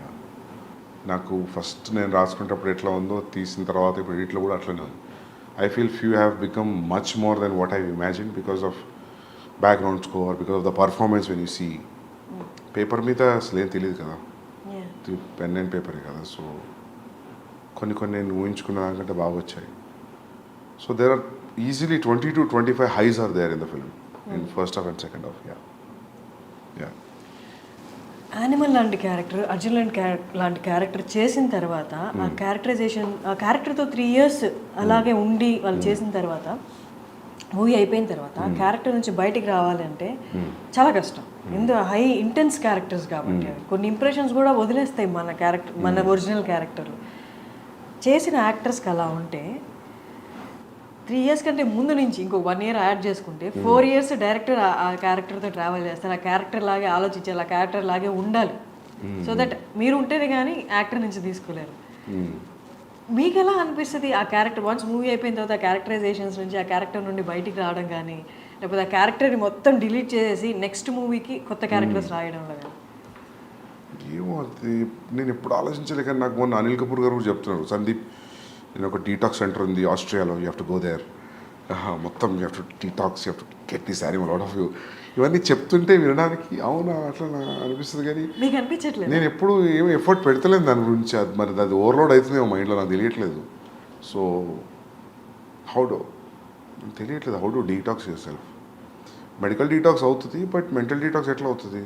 నాకు ఫస్ట్ నేను రాసుకునేటప్పుడు ఎట్లా ఉందో తీసిన తర్వాత ఇప్పుడు ఇట్లా కూడా అట్లనే ఉంది. I feel few have become much more than what I imagine because of background score, because of the performance. When you see paper మీద అసలు ఏం తెలియదు కదా, పెన్ అండ్ పేపరే కదా. సో కొన్ని నేను ఊహించుకున్న దానికంటే బాగా వచ్చాయి. So there are easily 20 to 25 highs are there in the film in first half and second half. Animal లాంటి క్యారెక్టర్, అర్జున్ లాంటి క్యారెక్టర్ చేసిన తర్వాత ఆ క్యారెక్టరైజేషన్, ఆ క్యారెక్టర్తో 3 years అలాగే ఉండి వాళ్ళు చేసిన తర్వాత మూవీ అయిపోయిన తర్వాత ఆ క్యారెక్టర్ నుంచి బయటికి రావాలంటే చాలా కష్టం. ఎందుకు హై ఇంటెన్స్ క్యారెక్టర్స్ కాబట్టి కొన్ని ఇంప్రెషన్స్ కూడా వదిలేస్తాయి మన క్యారెక్టర్, మన ఒరిజినల్ క్యారెక్టర్. చేసిన యాక్టర్స్కి అలా ఉంటే 3 years కంటే ముందు నుంచి ఇంకో 1 year యాడ్ చేసుకుంటే 4 years డైరెక్టర్ ఆ క్యారెక్టర్తో ట్రావెల్ చేస్తారు. ఆ క్యారెక్టర్ లాగే ఆలోచించాలి, ఆ క్యారెక్టర్ లాగే ఉండాలి. సో దట్ మీరు ఉంటేనే కానీ యాక్టర్ నుంచి తీసుకోలేరు. మీకు ఎలా అనిపిస్తుంది ఆ క్యారెక్టర్ వన్స్ మూవీ అయిపోయిన తర్వాత ఆ క్యారెక్టరైజేషన్స్ నుంచి ఆ క్యారెక్టర్ నుండి బయటికి రావడం కానీ, లేకపోతే ఆ క్యారెక్టర్ని మొత్తం డిలీట్ చేసేసి నెక్స్ట్ మూవీకి కొత్త క్యారెక్టర్స్ రాయడంలో కానీ? ఏమో అది నేను ఎప్పుడు ఆలోచించలే, కానీ నాకు మొన్న అనిల్ కపూర్ గారు కూడా చెప్తున్నారు, సందీప్ నేను ఒక డీటాక్స్ సెంటర్ ఉంది ఆస్ట్రేలియాలో, you have to go there, మొత్తం you have to detox, you have to get this animal out of you. ఇవన్నీ చెప్తుంటే వినడానికి అవునా అట్లా అనిపిస్తుంది, కానీ మీకు అనిపించట్లేదు? నేను ఎప్పుడు ఏమి ఎఫర్ట్ పెడతలేను దాని గురించి. అది మరి అది ఓవర్లోడ్ అవుతుందేమో మైండ్లో, నాకు తెలియట్లేదు. సో హౌ డు తెలియట్లేదు, how do detox your self. Medical detox అవుతుంది, బట్ మెంటల్ డీటాక్స్ ఎట్లా అవుతుంది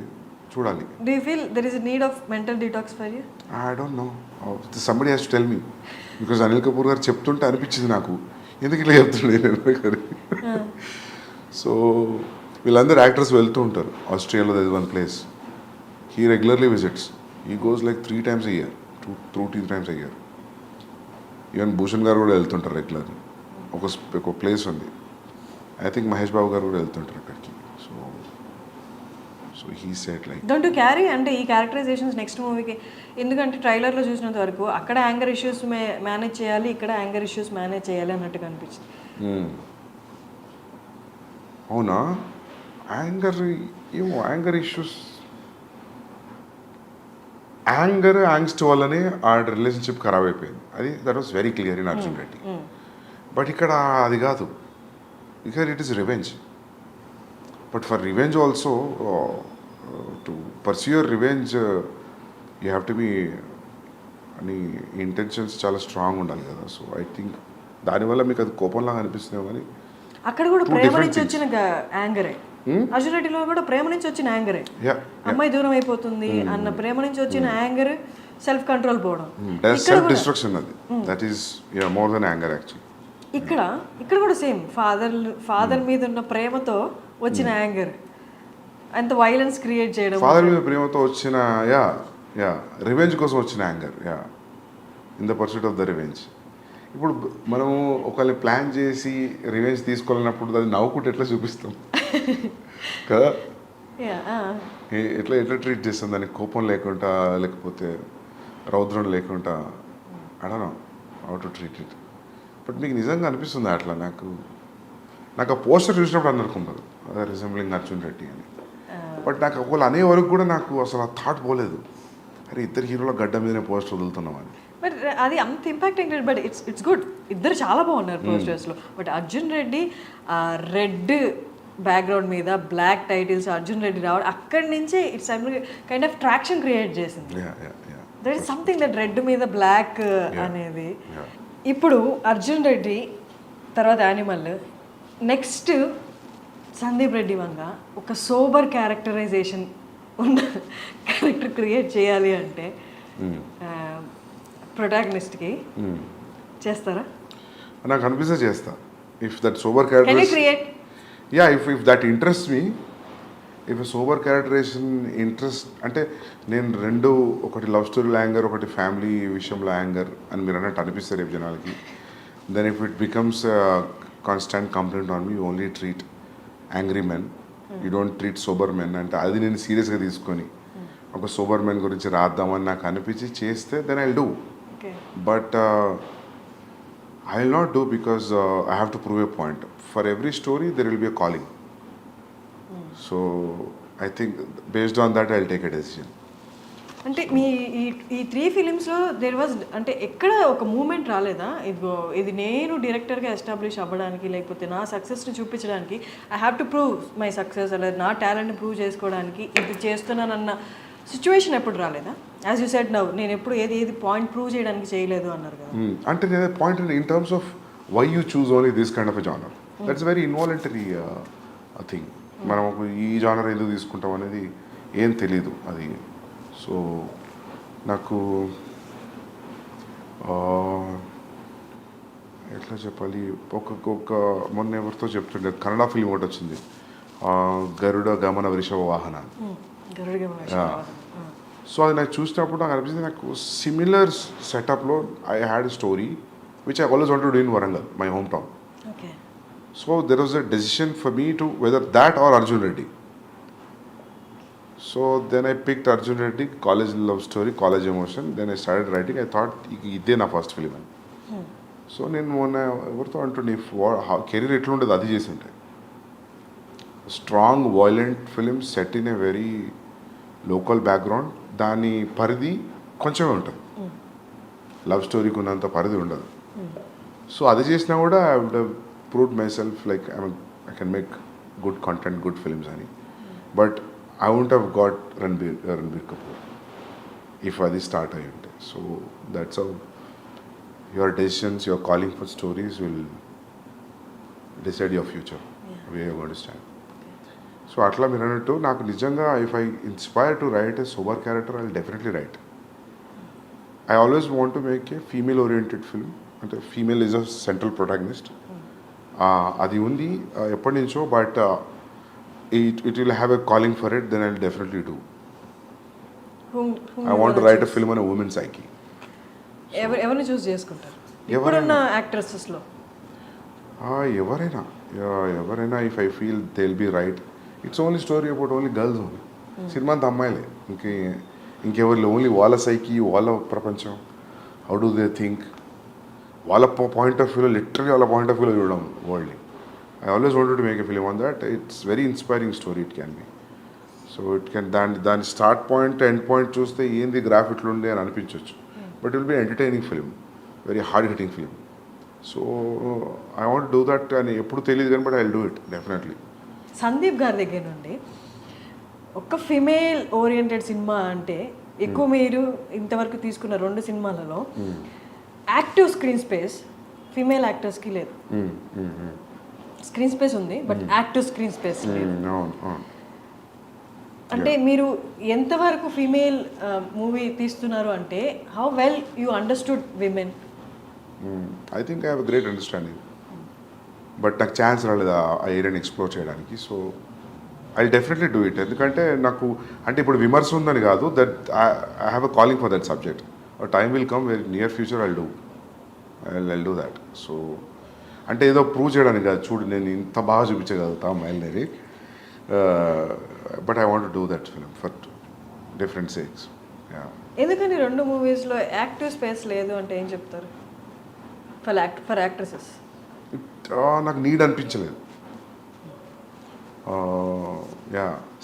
చూడాలి. Do you feel there is a need of mental detox for you? I don't no, somebody has to tell me, because Anil Kapoor గారు చెప్తుంటే అనిపించింది నాకు, ఎందుకు ఇట్లా చెప్తుండే. సో వీళ్ళందరూ యాక్టర్స్ వెళ్తూ ఉంటారు ఆస్ట్రేలియాలో, that is one place he regularly visits. He goes like 3 times a year, 2 times a year. Even Bhushan గారు కూడా వెళ్తుంటారు రెగ్యులర్లీ. ఒక ప్లేస్ ఉంది, ఐ థింక్ మహేష్ బాబు గారు కూడా వెళ్తుంటారు అక్కడికి. So he said like don't you carry అంటే ఈ క్యారెక్టరైజేషన్స్ నెక్స్ట్ మూవీకి, ఎందుకంటే ట్రైలర్లో చూసినంత వరకు అక్కడ యాంగర్ ఇష్యూస్ మేనేజ్ చేయాలి, ఇక్కడ యాంగర్ ఇష్యూస్ మేనేజ్ చేయాలి అన్నట్టుగా అనిపించింది. అవునా, యాంగర్ ఏమో, యాంగర్ ఇష్యూస్, యాంగ్స్ట్ వల్లనే ఆ రిలేషన్షిప్ ఖరాబ్ అయిపోయింది. అది that was very clear in Arjun Reddy. But ఇక్కడ అది కాదు, ఇక్కడ it is revenge. But for revenge also, to pursue your revenge you have to be, అని ఇంటెన్షన్స్ చాలా స్ట్రాంగ్ ఉండాలి కదా. సో ఐ థింక్ దానివల్ల మీకు అది కోపంలాగా అనిపిస్తుందేమో, కానీ అక్కడ కూడా ప్రేమ నుంచి వచ్చిన యాంగరే, అర్జున్ రెడ్డిలో కూడా ప్రేమ నుంచి వచ్చిన యాంగరే. అమ్మాయి దూరం అయిపోతుంది అన్న ప్రేమ నుంచి వచ్చిన యాంగర్, సెల్ఫ్ కంట్రోల్ పోవడం, సెల్ఫ్ డిస్ట్రక్షన్, అది that is more than anger actually. ఇక్కడ కూడా సేమ్ ఫాదర్ మీద ఉన్న ప్రేమతో వచ్చిన యాంగర్, అంత వైలెన్స్ క్రియేట్ చేయడం, ఫాదర్ మీద ప్రేమతో వచ్చిన రివెంజ్ కోసం వచ్చిన anger, in the pursuit of the revenge. ఇప్పుడు మనము ఒకరిని ప్లాన్ చేసి రివెంజ్ తీసుకోవాలన్నప్పుడు అది నవ్వుకుంటే ఎట్లా చూపిస్తాం కదా, ఎట్లా ట్రీట్ చేస్తాం దానికి, కోపం లేకుండా, లేకపోతే రౌద్రం లేకుండా, I don't know how to treat it. But మీకు నిజంగా అనిపిస్తుంది అట్లా? నాకు ఆ పోస్టర్ చూసినప్పుడు అందనుకున్నారు రిజెంబ్లింగ్ అర్జున్ రెడ్డి అని. బట్ నాకు ఒకళ్ళు అనే వరకు కూడా నాకు అసలు ఆ థాట్ పోలేదు, అరే ఇద్దరు హీరోల గడ్డ మీదనే పోస్టర్ వదులుతున్నాం అని. బట్ అది అంత ఇంపాక్టింగ్, బట్ ఇట్స్ గుడ్, ఇద్దరు చాలా బాగున్నారు పోస్టర్స్లో. But Arjun Reddy red background మీద బ్లాక్ టైటిల్స్ అర్జున్ రెడ్డి రావడం, అక్కడి నుంచే it's kind of traction create చేసింది. That is something that red మీద బ్లాక్ అనేది. ఇప్పుడు అర్జున్ రెడ్డి తర్వాత యానిమల్, నెక్స్ట్ సందీప్ రెడ్డి వంగ ఒక సోబర్ క్యారెక్టరైజేషన్ ఉన్న క్యారెక్టర్ క్రియేట్ చేయాలి అంటే ప్రొటాగనిస్ట్కి చేస్తారా? నాకు అనిపిస్తే చేస్తా. If that sober character, if that interest me, if sober characterization interest అంటే, నేను రెండు, ఒకటి లవ్ స్టోరీలో యాంగర్, ఒకటి ఫ్యామిలీ విషయంలో యాంగర్ అని మీరు అన్నట్టు అనిపిస్తారు రేపు జనాలకి. Then if it becomes constant complaint on me, you only treat angry men, you don't treat sober men అంటే, అది నేను సీరియస్గా తీసుకొని ఒక సోబర్ మెన్ గురించి రాద్దామని నాకు అనిపించి చేస్తే then I will do. But I will not do because I have to prove a point. For every story there will be a calling. So I think based on that I will take a decision. అంటే మీ ఈ 3 ఫిలిమ్స్లో there was అంటే ఎక్కడ ఒక moment రాలేదా, ఇది నేను డైరెక్టర్గా ఎస్టాబ్లిష్ అవ్వడానికి, లేకపోతే నా సక్సెస్ని చూపించడానికి, I have to prove my success, అలా నా టాలెంట్ని ప్రూవ్ చేసుకోవడానికి ఇది చేస్తున్నానన్న సిచ్యువేషన్ ఎప్పుడు రాలేదా? యాజ్ యూ సెడ్ నౌ, నేను ఎప్పుడు ఏది పాయింట్ ప్రూవ్ చేయడానికి చేయలేదు అన్నారు కదా. అంటే నేను point in terms of why you choose only this kind of a genre, that's very involuntary thing. మనం ఈ జానర్ ఎందుకు తీసుకుంటాం అనేది ఏం తెలీదు అది. సో నాకు ఎట్లా చెప్పాలి, ఒక మొన్న ఎవరితో చెప్తుండే కన్నడ ఫిలిం ఒకటి వచ్చింది, గరుడ గమన వృషభ వాహన. సో అది నాకు చూసినప్పుడు నాకు అనిపించింది, నాకు సిమిలర్ సెటప్లో I had story which I always want to do in Warangal, my home town. So there was a decision for me to whether that or Arjun Reddy. So then I picked Arjun Reddy, college love story, college emotion. Then I started writing. I thought, ఇదే నా first film అని. So నేను మొన్న ఎవరితో అంటుండే career ఎట్లుండదు అది చేసి ఉంటే strong violent film set in a very local background, దాని పరిధి కొంచెమే ఉంటుంది, లవ్ స్టోరీకి ఉన్నంత పరిధి ఉండదు. సో అది చేసినా కూడా I would have proved my self like I can make good content, good films అని. But I won't have got Ranbir Kapoor if అది స్టార్ట్ అయ్యి ఉంటే. So that's how your decisions, your calling for stories will decide your future, way you going to stand. So అట్లా మీరు అన్నట్టు నాకు నిజంగా if I inspire to write a super character I will definitely write. I always want to make a female oriented film, అంటే female is a central protagonist. అది ఉంది ఎప్పటి నుంచో, but it will have a calling for it, then I will definitely do. I want to write a film on a woman psyche. ఎవరిని choose చేసుకుంటారు ఇప్పుడున్న యాక్ట్రెసెస్లో? ఎవరైనా if I feel they will be right. It's only story about only girls only. సినిమా అంతా అమ్మాయిలే, ఇంకెవరు only వాళ్ళ సైకి, వాళ్ళ ప్రపంచం, హౌ డూ దే థింక్, వాళ్ళ పాయింట్ ఆఫ్ వ్యూలో, లిటరలీ వాళ్ళ పాయింట్ ఆఫ్ వ్యూలో చూడడం వరల్డ్ని. I always wanted to make a film on that. It's very inspiring story it can be. So it can దాని స్టార్ట్ పాయింట్ ఎండ్ పాయింట్ చూస్తే ఏంది graph ఇట్లుండే అని అనిపించవచ్చు, but it will be entertaining film, very hard hitting film. So I want do that అని ఎప్పుడు తెలియదు కానీ, but I will do it definitely. Sandeep గారి దగ్గర నుండి ఒక ఫిమేల్ ఓరియంటెడ్ సినిమా అంటే ఎక్కువ మీరు ఇంతవరకు తీసుకున్న 2 సినిమాలలో యాక్టివ్ స్క్రీన్ స్పేస్ ఫిమేల్ యాక్టర్స్కి లేదు. స్క్రీన్ స్పేస్ ఉంది బట్ యాక్టివ్ స్క్రీన్ స్పేస్ లేదు. అంటే మీరు ఎంతవరకు ఫీమేల్ మూవీ తీస్తున్నారు అంటే how well you understood women? I think I have a great understanding, but నాకు ఛాన్స్ రాలేదు ఆ ఏరియాని ఎక్స్ప్లోర్ చేయడానికి. So I definitely do it. ఎందుకంటే నాకు అంటే ఇప్పుడు విమర్శ ఉందని కాదు, that I have a calling for that subject. Time will come very near future I do that. So అంటే ఏదో ప్రూవ్ చేయడానికి కాదు, చూడు నేను ఇంత బాగా చూపించగలుగుతా మైల్నేరి, but I want do that film for different sakes. ఎందుకని 2 మూవీస్లో యాక్టివ్ స్పేస్ లేదు అంటే ఏం చెప్తారు ఫర్ యాక్ట్రెసెస్? నాకు నీడ్ అనిపించలేదు.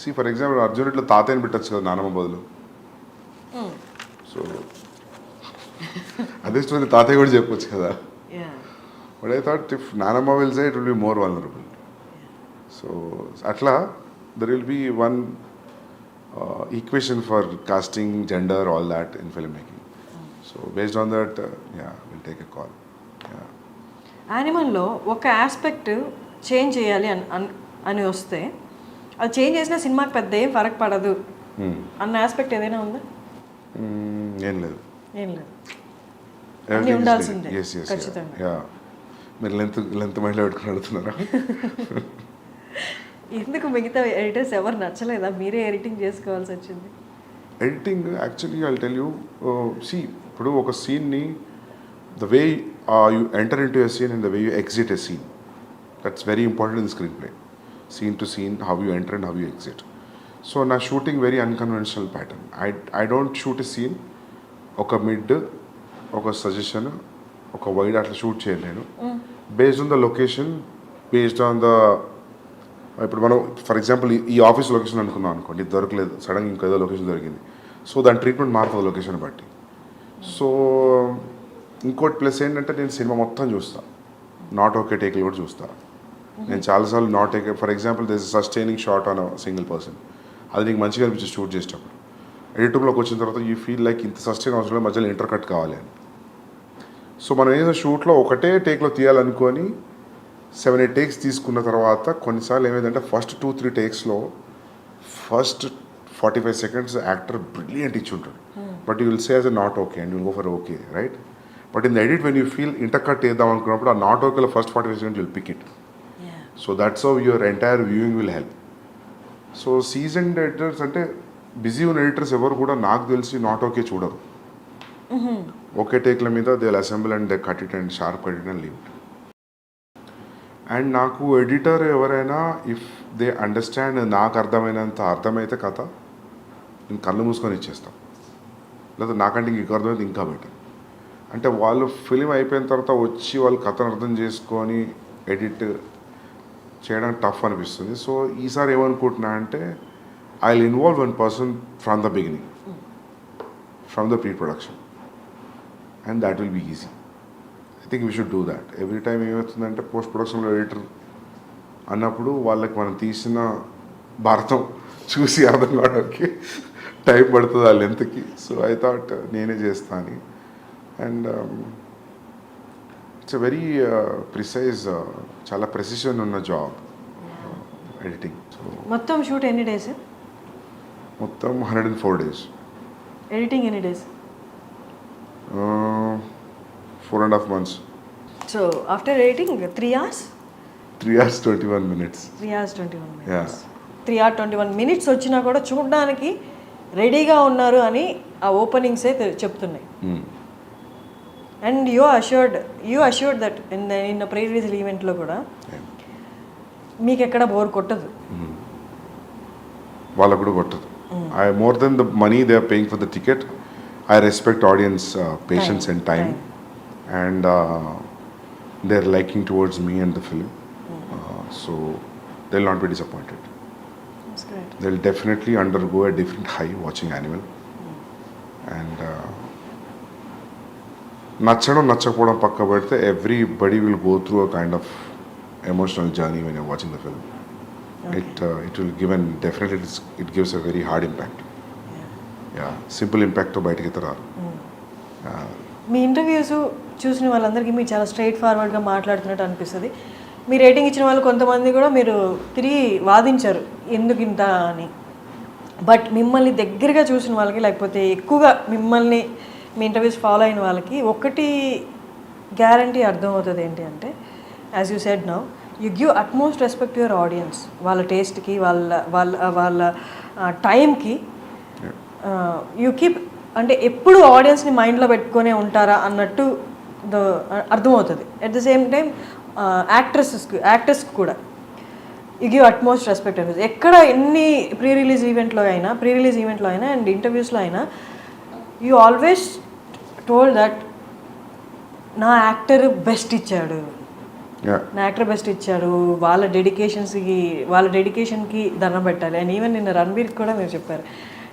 సి ఫర్ ఎగ్జాంపుల్ అర్జున్ ఇట్లా తాతయ్యని పెట్టచ్చు కదా నానమ్మ బదులు. సో అదే స్టోరీ తాతయ్య కూడా చెప్పొచ్చు కదా. బట్ ఐ థాట్ ఇఫ్ నానమ్మ will say it will be more vulnerable. So అట్లా there will be one equation for casting, gender, all that in film making. So based on that will take a call. యానిమల్లో ఒక aspect change చేయాలి అని వస్తే అది change చేసిన సినిమాకి పెద్ద ఏం ఫరక్ పడదు అన్న ఆస్పెక్ట్ ఏదైనా ఉందా? ఏం లేదు. అన్నీ ఉండాల్సిందే ఖచ్చితంగా. మీరు లెంత్ మైండ్లో పెట్టుకుని అడుగుతున్నారా? ఎందుకు మిగతా ఎడిటర్స్ ఎవరు నచ్చలేదా? మీరే ఎడిటింగ్ చేసుకోవాల్సి వచ్చింది. Editing actually I tell you, see ఇప్పుడు ఒక సీన్ని the way you enter into a scene and the way you exit a scene, that's very important in the screenplay. Scene to scene, how you enter and how you exit. So na shooting very unconventional pattern. I don't shoot a scene oka mid oka suggestion oka wide atla shoot cheyalenu based on the location, based on the ఇప్పుడు మనం for example ఈ office location అనుకున్నాం అనుకోండి, దొరకలేదు, సడన్గా ఇంకేదో location దొరికింది. So దాని ట్రీట్మెంట్ మారుతుంది లొకేషన్ బట్టి. సో ఇంకోటి ప్లస్ ఏంటంటే నేను సినిమా మొత్తం చూస్తాను, నాట్ ఓకే టేక్లు కూడా చూస్తాను. నేను చాలాసార్లు not okay, for example this sustaining shot on single person, అది నీకు మంచిగా అనిపించి షూట్ చేసేటప్పుడు ఎడిటింగ్లోకి వచ్చిన తర్వాత యూ ఫీల్ లైక్ ఇంత సస్టైన్ అవసరం మధ్యలో ఇంటర్ కట్ కావాలి అని. సో మనం ఏదో షూట్లో ఒకటే టేక్లో తీయాలనుకొని 7-8 టేక్స్ తీసుకున్న తర్వాత కొన్నిసార్లు ఏమైందంటే ఫస్ట్ 2-3 టేక్స్లో ఫస్ట్ 45 seconds యాక్టర్ బ్రిలియంట్ ఇచ్చి ఉంటాడు, but you will say as a not okay and will go for okay, right? But in the edit when you feel inter cut వేద్దాం అనుకున్నప్పుడు ఆ నాట్ ఓకేలో first 45 seconds will pick it. So that's how your entire viewing will help. So seasoned editors అంటే busy ఉన్న editors ఎవరు కూడా నాకు తెలిసి నాట్ ఓకే చూడరు. ఓకే టేక్ల మీద they will assemble and they cut it and sharp cut it and leave it. And నాకు editor ఎవరైనా ఇఫ్ దే అండర్స్టాండ్, నాకు అర్థమైనంత అర్థమైతే కథ నేను కళ్ళు మూసుకొని ఇచ్చేస్తాను, లేదా నాకంటే ఇంక అర్థమైతే ఇంకా బెటర్. అంటే వాళ్ళు ఫిలిం అయిపోయిన తర్వాత వచ్చి వాళ్ళు కథను అర్థం చేసుకొని ఎడిట్ చేయడానికి టఫ్ అనిపిస్తుంది. సో ఈసారి ఏమనుకుంటున్నా అంటే I will involve one person from the beginning, from the pre production, and that will be easy. I think we should do that. Every time ఏమవుతుందంటే పోస్ట్ ప్రొడక్షన్లో ఎడిటర్ అన్నప్పుడు వాళ్ళకి మనం తీసిన భారతం చూసి అర్థం కావడానికి టైం పడుతుంది ఆ లెంత్కి. సో ఐ థాట్ నేనే చేస్తా అని. And it's a very precise, చాలా ప్రెసిషన్ ఉన్న జాబ్ ఎడిటింగ్. సో మొత్తం షూట్ ఎన్ని డేస్? మొత్తం 104 days. ఎడిటింగ్ ఎన్ని days? 4.5 months. So after editing 3 hours? 3 hours 21 minutes. 3 hours 21 minutes. Yeah. 3 hours 21 minutes వచ్చినా కూడా చూడడానికి రెడీగా ఉన్నారు అని ఆ ఓపెనింగ్సే చెప్తున్నాయి. And you assured that in pre release ఈవెంట్లో కూడా మీకు ఎక్కడ బోర్ కొట్టదు. వాళ్ళకు కూడా కొట్టదు. I more than the money they are paying for the ticket, I respect audience patience and time, and they are liking towards me and the film. So they will not be disappointed. They will definitely undergo a different high watching Animal. And నచ్చడం నచ్చకపోవడం పక్క పెడితే everybody will go through a kind of emotional journey when you're watching the film. Okay. It will give and definitely it gives a very hard impact. Yeah, simple impact తో బయటికి రారు. మీ interviews చూసిన వాళ్ళందరికీ మీరు చాలా స్ట్రైట్ ఫార్వర్డ్గా మాట్లాడుతున్నట్టు అనిపిస్తుంది. మీ rating ఇచ్చిన వాళ్ళు కొంతమంది కూడా మీరు తిరిగి వాదించారు ఎందుకు ఇంత అని. బట్ మిమ్మల్ని దగ్గరగా చూసిన వాళ్ళకి, లేకపోతే ఎక్కువగా మిమ్మల్ని మీ ఇంటర్వ్యూస్ ఫాలో అయిన వాళ్ళకి ఒకటి గ్యారంటీ అర్థమవుతుంది ఏంటి అంటే, as you said now, you give utmost respect your audience. వాళ్ళ టేస్ట్కి, వాళ్ళ వాళ్ళ వాళ్ళ టైంకి యూ కీప్, అంటే ఎప్పుడు ఆడియన్స్ని మైండ్లో పెట్టుకునే ఉంటారా అన్నట్టు అర్థమవుతుంది. అట్ ద సేమ్ టైం యాక్టర్స్కి కూడా యూ గివ్ అట్మోస్ట్ రెస్పెక్ట్ అనిపిస్తుంది. ఎక్కడ ఎన్ని ప్రీ రిలీజ్ ఈవెంట్లో అయినా అండ్ ఇంటర్వ్యూస్లో అయినా యూ ఆల్వేస్ టోల్డ్ దట్ నా యాక్టర్ బెస్ట్ ఇచ్చాడు, వాళ్ళ డెడికేషన్కి దండం పెట్టాలి. అండ్ ఈవెన్ నిన్న రణబీర్కి కూడా మీరు చెప్పారు,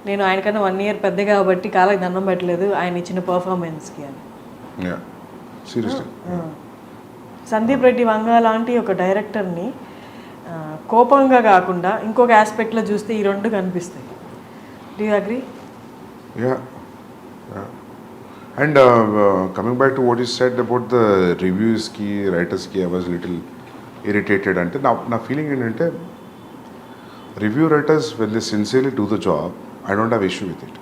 నేను ఆయనకన్నా 1 year పెద్ద కాబట్టి కాళ్ళకి దండం పెట్టలేదు ఆయన ఇచ్చిన పర్ఫార్మెన్స్కి అని. సందీప్ రెడ్డి వంగ లాంటి ఒక డైరెక్టర్ని కోపంగా కాకుండా ఇంకొక ఆస్పెక్ట్లో చూస్తే ఈ రెండు కనిపిస్తాయి. Do you agree? And coming back to what you said about the reviews ki, writers ki, I was little irritated. Ante na feeling ఏంటంటే review writers, when they sincerely do the job, I don't have issue with it.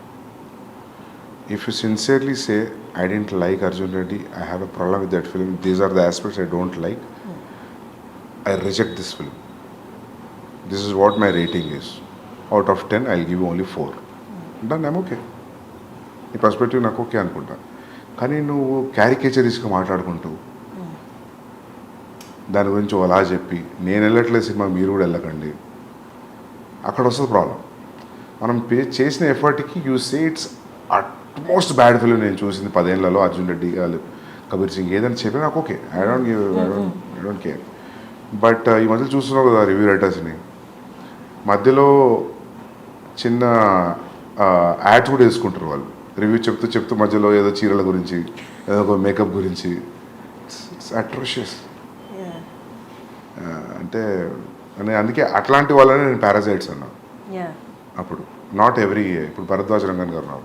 If you sincerely say, I didn't like Arjun Reddy, I have a problem with that film, these are the aspects I don't like, I reject this film. This is what my rating is. Out of 10, I'll give you only 4. Done, I'm okay. ఈ perspective నాకు okay అనుకుంటా. కానీ నువ్వు క్యారికేచరిస్గా మాట్లాడుకుంటూ దాని గురించి అలా చెప్పి నేను వెళ్ళట్లేదు సినిమా మీరు కూడా వెళ్ళకండి, అక్కడ వస్తుంది ప్రాబ్లం. మనం చేసిన ఎఫర్ట్కి you say it's utmost bad film నేను చూసింది 10 ఏళ్లలో, అర్జున్ రెడ్డి గారు, కబీర్ సింగ్ ఏదైనా చెప్పినా నాకు okay, I don't care. But ఈ మధ్య చూస్తున్నావు కదా రివ్యూ రైటర్స్ని, మధ్యలో చిన్న యాడ్స్ కూడా వేసుకుంటారు వాళ్ళు. రివ్యూ చెప్తూ మధ్యలో ఏదో చీరల గురించి, ఏదో ఒక మేకప్ గురించి. It's atrocious. అంటే అందుకే అట్లాంటి వాళ్ళని నేను పారాసైట్స్ అన్నా అప్పుడు. నాట్ ఎవ్రీ, ఇప్పుడు భరద్వాజ్ రంగన్ గారు రావు,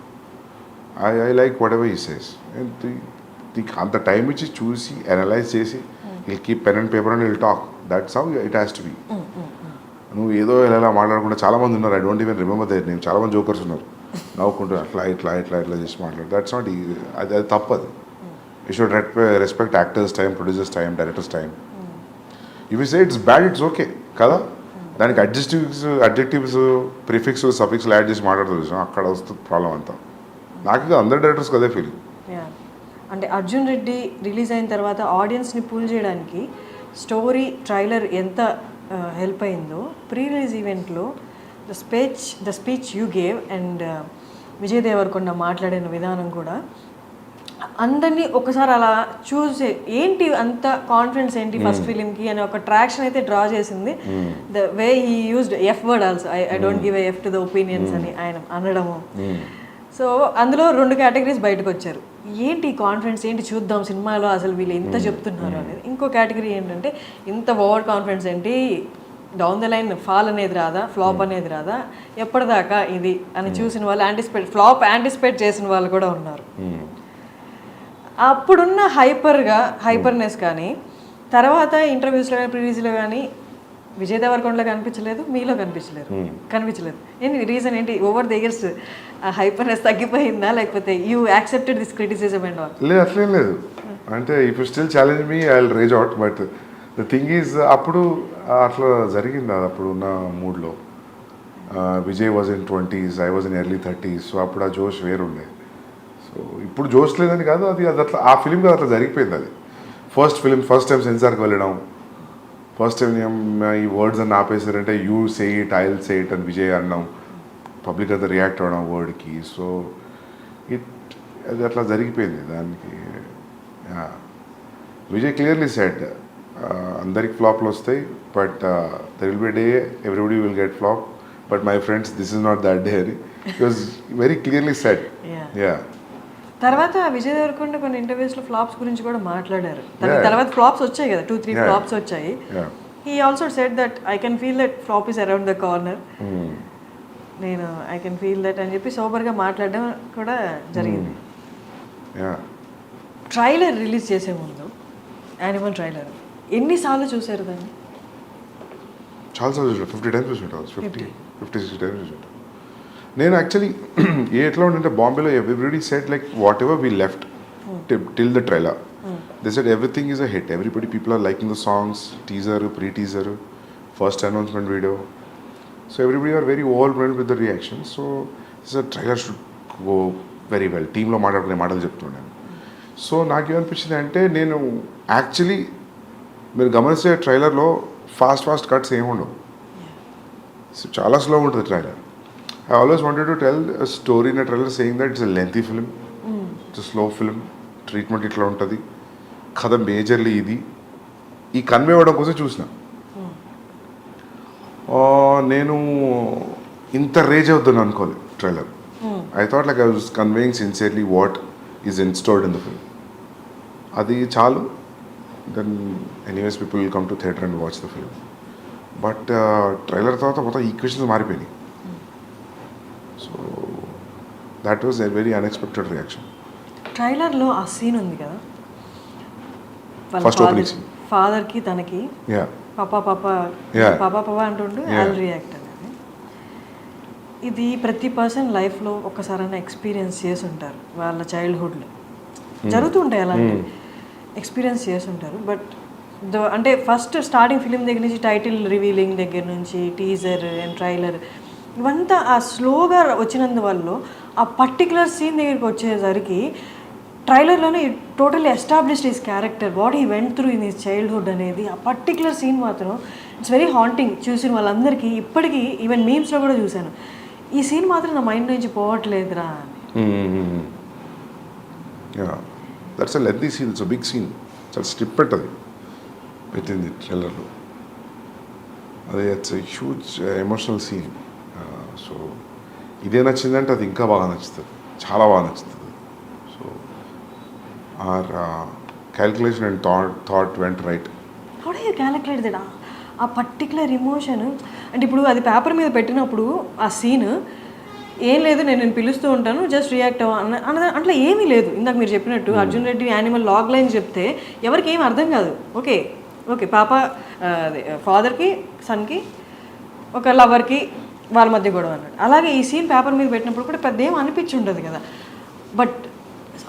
I like whatever he says. అంత టైం ఇచ్చి చూసి అనలైజ్ చేసి will keep pen and paper and will talk. That's how it has to be. నువ్వు ఏదో ఎలా మాట్లాడకుండా, చాలామంది ఉన్నారు, I don't even remember that name, చాలామంది జోకర్స్ ఉన్నారు, నవ్వుకుంటూ ఇట్లా చేసి మాట్లాడు. That's not easy. అది తప్పదు. You should respect actors time, producers time, directors time. If you say it's bad, it's okay కదా. దానికి అడ్జెక్టివ్స్ ప్రిఫిక్స్ సఫిక్స్లు యాడ్ చేసి మాట్లాడుతూ అక్కడ వస్తుంది ప్రాబ్లం అంతా. నాకు అందరు డైరెక్టర్స్కి అదే ఫీలింగ్. అంటే అర్జున్ రెడ్డి రిలీజ్ అయిన తర్వాత ఆడియన్స్ని పూల్ చేయడానికి స్టోరీ ట్రైలర్ ఎంత హెల్ప్ అయిందో, ప్రీ రిలీజ్ ఈవెంట్లో the speech you gave and Vijay Deverakonda మాట్లాడిన విధానం కూడా అందరినీ ఒకసారి అలా చూసి ఏంటి అంత కాన్ఫిడెన్స్ ఏంటి ఫస్ట్ ఫిలింకి అని ఒక ట్రాక్షన్ అయితే డ్రా చేసింది. The way he used F word also, I don't give F to the opinions అని ఆయన అనడము. సో అందులో 2 కేటగిరీస్ బయటకు వచ్చారు. ఏంటి కాన్ఫిడెన్స్, ఏంటి చూద్దాం సినిమాలో అసలు వీళ్ళు ఎంత చెప్తున్నారు అనేది. ఇంకో కేటగిరీ ఏంటంటే ఇంత ఓవర్ కాన్ఫిడెన్స్ ఏంటి, డౌన్ ద లైన్ ఫాల్ అనేది రాదా, ఫ్లాప్ అనేది రాదా, ఎప్పటిదాకా ఇది అని చూసిన వాళ్ళు ఫ్లాప్ యాంటిసిపేట్ చేసిన వాళ్ళు కూడా ఉన్నారు. అప్పుడున్న హైపర్నెస్ కానీ తర్వాత ఇంటర్వ్యూస్లో కానీ ప్రివ్యూస్లో కానీ విజయ్ దేవరకొండలో కనిపించలేదు, మీలో కనిపించలేదు. ఏంటి రీజన్ ఏంటి? ఓవర్ ద ఇయర్స్ హైపర్నెస్ తగ్గిపోయిందా, లేకపోతే you accepted this criticism and all? లేదు, అట్లేం లేదు. అంటే if you still challenge me I will rage out. But the thing is అప్పుడు అట్లా జరిగింది. అది అప్పుడు ఉన్న మూడ్లో Vijay was in 20s, I was in early 30s. So అప్పుడు ఆ జోష్ వేరుండే. సో ఇప్పుడు జోష్ లేదని కాదు, అది అట్లా ఆ ఫిలిం కాదు, అట్లా జరిగిపోయింది. అది ఫస్ట్ టైం సెన్సార్కి వెళ్ళడం, ఫస్ట్ టైం ఈ వర్డ్స్ అని ఆపేసారంటే you say it, I will say it అని విజయ్ అన్నాం, పబ్లిక్ అంతా రియాక్ట్ అవ్వడం వర్డ్కి. సో అది అట్లా జరిగిపోయింది దానికి. విజయ్ క్లియర్లీ సెడ్ అందరికి ఫ్లాప్లు వస్తాయి, but there will be day everybody will get flop, but my friends this is not that day అని it was very clearly said. Ya. తర్వాత విజయ్ దేవరకొండ కొన్ని ఇంటర్వ్యూస్లో ఫ్లాప్స్ గురించి కూడా మాట్లాడారు. తర్వాత ఫ్లాప్స్ వచ్చాయి కదా, 2-3 ఫ్లాప్స్ వచ్చాయి. He also said that I can feel that flop is around the corner, నేను ఐ కెన్ ఫీల్ దట్ అని చెప్పి సోబర్గా మాట్లాడడం కూడా జరిగింది. ట్రైలర్ రిలీజ్ చేసే ముందు యానిమల్ ట్రైలర్ ఎన్నిసార్లు చూసారు దాన్ని? చాలాసార్లు చూసాను. 50 times చూసుంటాను, 50-60 times చూసుంటాను. నేను యాక్చువల్లీ ఎట్లా ఉండంటే బాంబేలో everybody said like whatever we left till the trailer, they said everything is a hit. People are liking the songs, teaser, pre teaser, first announcement video. So everybody are very overwhelmed with the reaction. So this trailer should go very well. టీంలో మాట్లాడుకునే మాటలు చెప్తున్నాను. So నాకేమనిపించింది అంటే, నేను actually మీరు గమనిస్తే ట్రైలర్లో fast cuts ఏమి ఉండవు. సో చాలా స్లో ఉంటుంది trailer. I always wanted to tell a story in a trailer saying that it's a lengthy film, it's a slow film, treatment ఇట్లా ఉంటుంది, కథ మేజర్లీ ఇది, ఈ కన్వే అవ్వడం కోసం చూసిన. నేను ఇంత రేజ్ అవుతాను అనుకోలేదు trailer. I thought like I was conveying sincerely what is installed in the film. అది చాలు. Then anyways people will come to theatre and watch the film. But trailer తర్వాత మొత్తం ఈక్వేషన్స్ మారిపోయినాయి. So that was a very unexpected reaction. ట్రైలర్లో ఆ scene ఉంది కదా, first opening scene, ఫాదర్కి తనకి పాపా అంటుండు ఐల్ రియాక్ట్ అనేది. ఇది ప్రతి పర్సన్ లైఫ్లో ఒక్కసారైనా ఎక్స్పీరియన్స్ చేసి ఉంటారు. వాళ్ళ చైల్డ్హుడ్లో జరుగుతుంటాయి అలాంటి ఎక్స్పీరియన్స్ చేసి ఉంటారు. బట్ అంటే ఫస్ట్ స్టార్టింగ్ ఫిలిం దగ్గర నుంచి టైటిల్ రివీలింగ్ దగ్గర నుంచి టీజర్ అండ్ ట్రైలర్ ఇవంతా ఆ స్లోగా వచ్చినందువల్ల ఆ పర్టికులర్ సీన్ దగ్గరికి వచ్చేసరికి ట్రైలర్లోనే totally established his character, what he went through in his childhood అనేది. ఆ పర్టికులర్ సీన్ మాత్రం ఇట్స్ వెరీ హాంటింగ్. చూసిన వాళ్ళందరికీ ఇప్పటికీ ఈవెన్ మీమ్స్లో కూడా చూశాను, ఈ సీన్ మాత్రం నా మైండ్ నుంచి పోవట్లేదురా అని. That's a lengthy scene, it's a big scene, చాలా స్ట్రిప్ పెట్టది పెట్టింది ట్రైలర్లో. అది it's a huge emotional scene. So ఇదే నచ్చిందంటే అది ఇంకా బాగా నచ్చుతుంది, చాలా బాగా నచ్చుతుంది. So our calculation and thought went right. How do you calculate that? ఆ పర్టికులర్ ఎమోషన్ అంటే ఇప్పుడు అది పేపర్ మీద పెట్టినప్పుడు ఆ సీన్ ఏం లేదు, నేను పిలుస్తూ ఉంటాను జస్ట్ రియాక్ట్ అన్న అట్లా ఏమీ లేదు. ఇందాక మీరు చెప్పినట్టు Arjun Reddy Animal logline చెప్తే ఎవరికి ఏం అర్థం కాదు. ఓకే పాప ఫాదర్కి సన్కి ఒక లవర్కి వాళ్ళ మధ్య గొడవ అన్నాడు. అలాగే ఈ సీన్ పేపర్ మీద పెట్టినప్పుడు కూడా పెద్ద ఏం అనిపించి ఉండదు కదా. బట్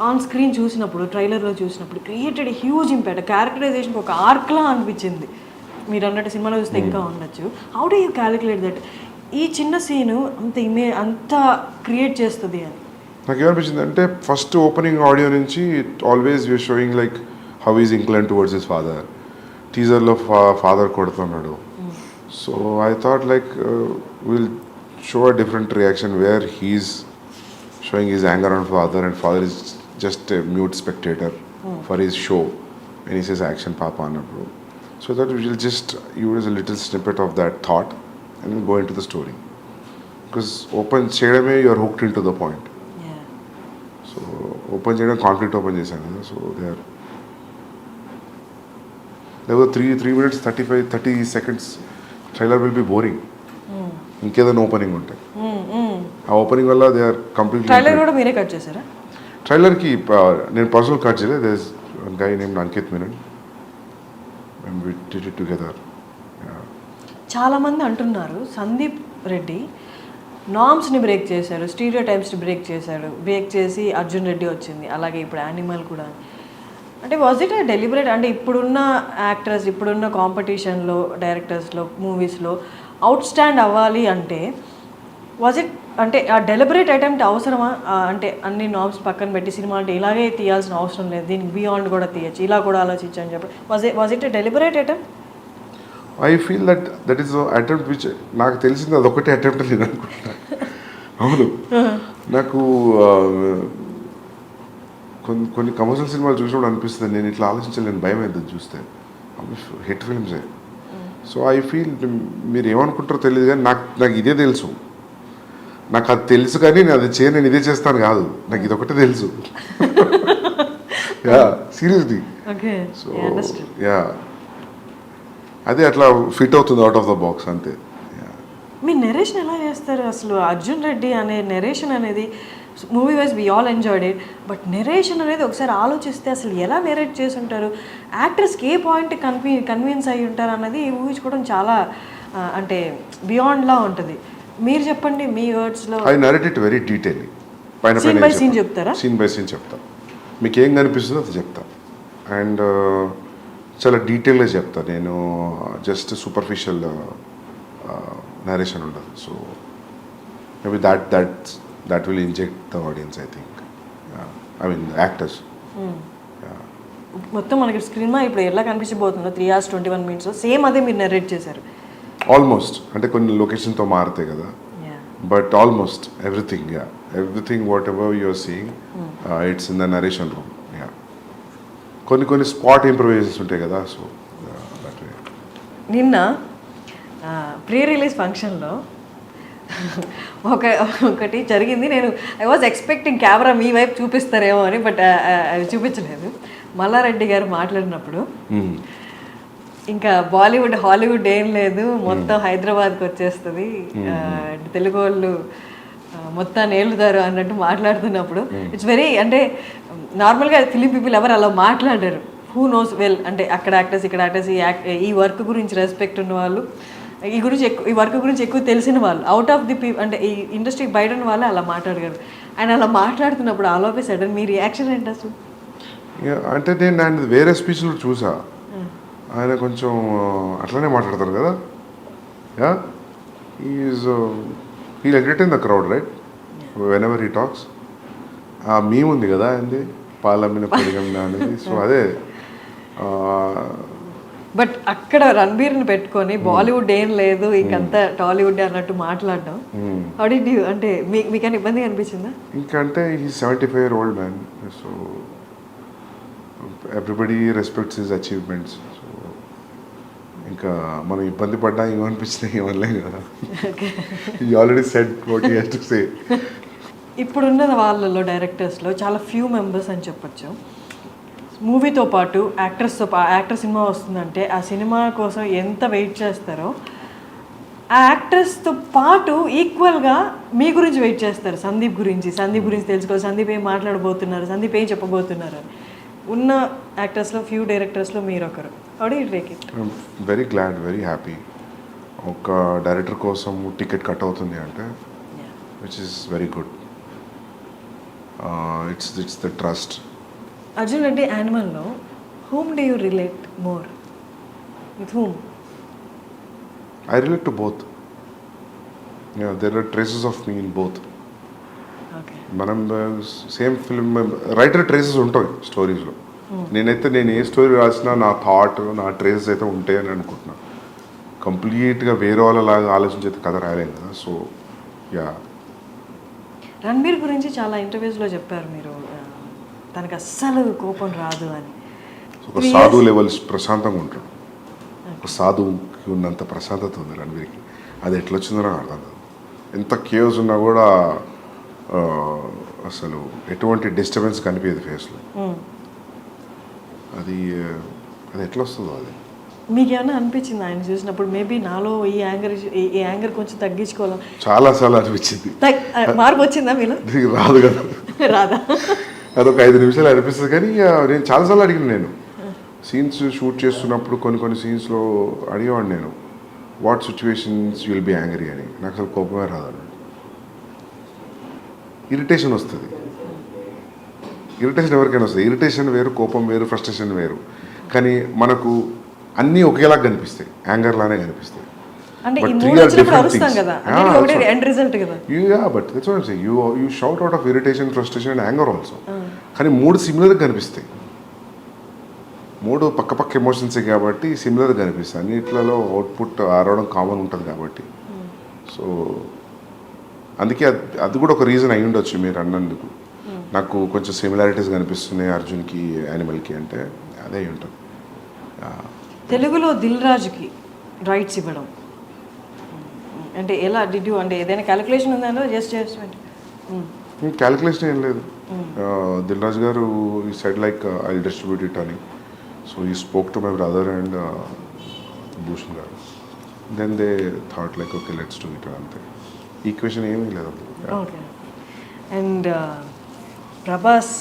ఆన్ స్క్రీన్ చూసినప్పుడు, ట్రైలర్లో చూసినప్పుడు క్రియేటెడ్ హ్యూజ్ ఇంపాక్ట్. క్యారెక్టరైజేషన్కి ఒక ఆర్క్లా అనిపించింది. మీరు అన్నట్టు సినిమాలో చూస్తే ఇంకా ఉండొచ్చు. How do you calculate that ఈ చిన్న సీను అంత క్రియేట్ చేస్తుంది అని? నాకు ఏమనిపించింది అంటే, ఫస్ట్ ఓపెనింగ్ ఆడియో నుంచి always you're showing like how is incline towards his father. టీజర్లో ఫాదర్ కొడుతున్నాడు. So I thought like will show a different reaction where he is showing his anger on father and father is just a mute spectator for his show when he says action papa annappudu. So that we will just use a little snippet of that thought and then go into the story. Because open cheyadame you are hooked into the point. Yeah. So open cheyadam conflict open chesanu kada. So there were 3 minutes 30 seconds trailer will be boring. ఇంకేదైనా opening ఉంటాయి. ఆ opening వల్ల they are completely. Trailer కూడా మీరే cut చేశారా? ట్రైలర్కి నేను personal cut చేయలేదు. There is one guy name Ankit Menon and we did it together. చాలామంది అంటున్నారు సందీప్ రెడ్డి నామ్స్ని బ్రేక్ చేశాడు, స్టీరియో టైప్స్ని బ్రేక్ చేసి అర్జున్ రెడ్డి వచ్చింది, అలాగే ఇప్పుడు యానిమల్ కూడా. అంటే వాజ్ ఇట్ డెలిబరేట్? అంటే ఇప్పుడున్న యాక్టర్స్, ఇప్పుడున్న కాంపిటీషన్లో, డైరెక్టర్స్లో, మూవీస్లో అవుట్ స్టాండ్ అవ్వాలి అంటే వాజ్ ఇట్ అంటే ఆ డెలిబరేట్ అటెంప్ట్ అవసరమా? అంటే అన్ని నామ్స్ పక్కన పెట్టి సినిమా అంటే ఇలాగే తీయాల్సిన అవసరం లేదు, దీనికి బియాండ్ కూడా తీయచ్చు, ఇలా కూడా ఆలోచించు అని చెప్పి was it deliberate attempt? I feel that is attempt which నాకు తెలిసింది అదొకటే అటెంప్ట్ నేను అనుకుంటున్నాను. అవును, నాకు కొన్ని కమర్షియల్ సినిమాలు చూసినప్పుడు అనిపిస్తుంది నేను ఇట్లా ఆలోచించలేను, భయం అవుతుంది చూస్తే. హిట్ ఫిల్మ్సే. సో ఐ ఫీల్ మీరు ఏమనుకుంటారో తెలియదు కానీ నాకు ఇదే తెలుసు. నాకు అది తెలుసు కానీ నేను అది నేను ఇదే చేస్తాను కాదు, నాకు ఇది ఒకటే తెలుసు. Yeah seriously. సో యా అదే అట్లా ఫిట్ అవుతుంది అవుట్ ఆఫ్ ద బాక్స్ అంతే. మీ నెరేషన్ ఎలా చేస్తారు అసలు? అర్జున్ రెడ్డి అనే నెరేషన్ అనేది movie wise we all enjoyed it, but narration అనేది ఒకసారి ఆలోచిస్తే అసలు ఎలా నెరేట్ చేసి ఉంటారు, యాక్టర్స్కి ఏ పాయింట్ కన్విన్స్ అయ్యి ఉంటారు అన్నది ఊహించుకోవడం చాలా అంటే బియాండ్లా ఉంటుంది. మీరు చెప్పండి మీ వర్డ్స్లో. I narrate it very detailly. Scene by scene చెప్తారా? సీన్ బై సీన్ చెప్తా, మీకు ఏం కనిపిస్తుందో అది చెప్తా. అండ్ చాలా డీటెయిల్గా చెప్తా నేను, జస్ట్ సూపర్ఫిషియల్ నరేషన్ ఉండదు. So maybe that will inject the audience, I think. I mean the actors. మొత్తం మనకి స్క్రీన్ మీద ఇప్పుడు ఎలా కనిపించబోతుందో 3 hours 21 minutes సేమ్ అదే మీరు నరేట్ చేశారు ఆల్మోస్ట్. అంటే కొన్ని లొకేషన్తో మారుతాయి కదా, but almost everything whatever you're seeing it's in the narration room. కొన్ని స్పాట్ ఇంప్రూవైజేషన్స్ ఉంటాయి కదా. సో నిన్న ప్రీ రిలీజ్ ఫంక్షన్లో ఒకటి జరిగింది. నేను ఐ వాజ్ ఎక్స్పెక్టింగ్ కెమెరా మీ వైపు చూపిస్తారేమో అని, బట్ అది చూపించలేదు. మల్లారెడ్డి గారు మాట్లాడినప్పుడు ఇంకా బాలీవుడ్ హాలీవుడ్ ఏం లేదు, మొత్తం హైదరాబాద్కి వచ్చేస్తుంది, తెలుగు వాళ్ళు మొత్తాన్ని ఏలుతారు అన్నట్టు మాట్లాడుతున్నప్పుడు ఇట్స్ వెరీ అంటే నార్మల్గా ఫిలిం పీపుల్ ఎవరు అలా మాట్లాడారు. హూ నోస్ వెల్ అంటే అక్కడ యాక్టర్స్ ఇక్కడ యాక్టర్స్ ఈ వర్క్ గురించి రెస్పెక్ట్ ఉన్న వాళ్ళు, ఈ వర్క్ గురించి ఎక్కువ తెలిసిన వాళ్ళు, అవుట్ ఆఫ్ ది అంటే ఈ ఇండస్ట్రీ బయట ఉన్న వాళ్ళు అలా మాట్లాడగలరు. ఆయన అలా మాట్లాడుతున్నప్పుడు all of a sudden me reaction ఏంటి అసలు? అంటే నేను ఆయన వేరే స్పీచ్లో చూసా, ఆయన కొంచెం అట్లనే మాట్లాడతారు కదా. He'll entertain the crowd right whenever he talks. ఆ మీమ్ ఉంది కదా ఆయనది, పాలమ్మిన పెరిగమ్మిన అనేది. సో అదే. బట్ అక్కడ రణబీర్ని పెట్టుకొని బాలీవుడ్ ఏం లేదు ఇంకంతా టాలీవుడ్ అన్నట్టు మాట్లాడడం అంటే మీకన్నా ఇబ్బంది అనిపించిందా? ఇంకంటే ఈ 75-year-old man, so everybody respects his achievements. So ఇంకా మనం ఇబ్బంది పడ్డా ఏమనిపించినా ఏమనలేం కదా. You already said what you have to say. ఇప్పుడున్న వాళ్ళలో డైరెక్టర్స్లో చాలా ఫ్యూ మెంబర్స్ అని చెప్పొచ్చు. మూవీతో పాటు యాక్టర్ సినిమా వస్తుందంటే ఆ సినిమా కోసం ఎంత వెయిట్ చేస్తారో ఆ యాక్టర్స్తో పాటు ఈక్వల్గా మీ గురించి వెయిట్ చేస్తారు. సందీప్ గురించి తెలుసుకోవాలి, సందీప్ ఏం మాట్లాడబోతున్నారు, సందీప్ ఏం చెప్పబోతున్నారు అని. ఉన్న యాక్టర్స్లో ఫ్యూ డైరెక్టర్స్లో మీరు ఒకరు. How do you take it? Very glad, very happy. ఒక డైరెక్టర్ కోసం టికెట్ కట్ అవుతుంది అంటే which is very good. It's the trust. Arjun Reddy యానిమల్లో whom do you relate more? With whom? I relate to both. Yeah, there are traces of me in both. Okay. మనం same film writer traces ఉంటాయి స్టోరీస్లో. నేను ఏ story రాసినా నా thought, నా traces అయితే ఉంటాయి అని అనుకుంటున్నాను. కంప్లీట్గా వేరే వాళ్ళలాగా ఆలోచించే కథ రాయలేను కదా. So yeah. రణబీర్ గురించి చాలా ఇంటర్వ్యూస్లో చెప్పారు మీరు, తనకు అస్సలు కోపం రాదు అని. ఒక సాధు లెవెల్స్ ప్రశాంతంగా ఉంటాడు. ఒక సాధువుకి ఉన్నంత ప్రశాంతత ఉంది రణబీర్కి. అది ఎట్లా వచ్చిందో నాకు అర్థం కాదు. ఎంత కేవ్స్ ఉన్నా కూడా అసలు ఎటువంటి డిస్టర్బెన్స్ కనిపించదు ఫేస్లో. అది అది ఎట్లా వస్తుందో అది. మీకు ఏమైనా అనిపించింది ఆయన చూసినప్పుడు మేబీ నాలో ఈ యాంగర్ కొంచెం తగ్గించుకోవాలి? చాలాసార్లు అనిపించింది. మార్పు వచ్చిందా మీలో? రాదు కదా, రాదా? అదొక 5 నిమిషాలు అనిపిస్తుంది. కానీ నేను చాలాసార్లు అడిగిన, నేను సీన్స్ షూట్ చేస్తున్నప్పుడు కొన్ని సీన్స్లో అడిగేవాడిని నేను, what situations you will be angry అని. నాకు అసలు కోపమే రాదు, ఇరిటేషన్ వస్తుంది. ఇరిటేషన్ ఎవరికైనా వస్తుంది. ఇరిటేషన్ వేరు, కోపం వేరు, ఫ్రస్ట్రేషన్ వేరు. కానీ మనకు అన్నీ ఒకేలాగా కనిపిస్తాయి, యాంగర్ లానే కనిపిస్తాయి. అంటే ఈ మూడు వచ్చినప్పుడు అరుస్తాం కదా, అది ఒకటే ఎండ్ రిజల్ట్ కదా. But that's what I'm saying, you shout out of irritation, frustration and anger also. కానీ 3 సిమిలర్గా కనిపిస్తాయి. 3 పక్క ఎమోషన్సే కాబట్టి సిమిలర్గా కనిపిస్తాయి. అన్నిట్లలో అవుట్పుట్ ఆరవడం కామన్ ఉంటుంది కాబట్టి. సో అందుకే అది కూడా ఒక రీజన్ అయి ఉండొచ్చు మీరు అన్నందుకు. నాకు కొంచెం సిమిలారిటీస్ కనిపిస్తున్నాయి అర్జున్కి, యానిమల్కి, అంటే అదే అయి ఉంటుంది. తెలుగులో దిల్ రాజుకి రైట్స్ ఇవ్వడం అంటే ఎలా డిడ్ యూ, అంటే ఏదైనా క్యాలిక్యులేషన్ ఉందా? జస్ట్ క్యాలిక్యులేషన్ ఏం లేదు. దిల్ రాజు గారు ఈ side like I distribute it అని. So I spoke to my brother and Bhushan గారు. Then they thought like okay let's do it అంతే. ఈక్వేషన్ ఏమీ లేదు. Okay. And Prabhas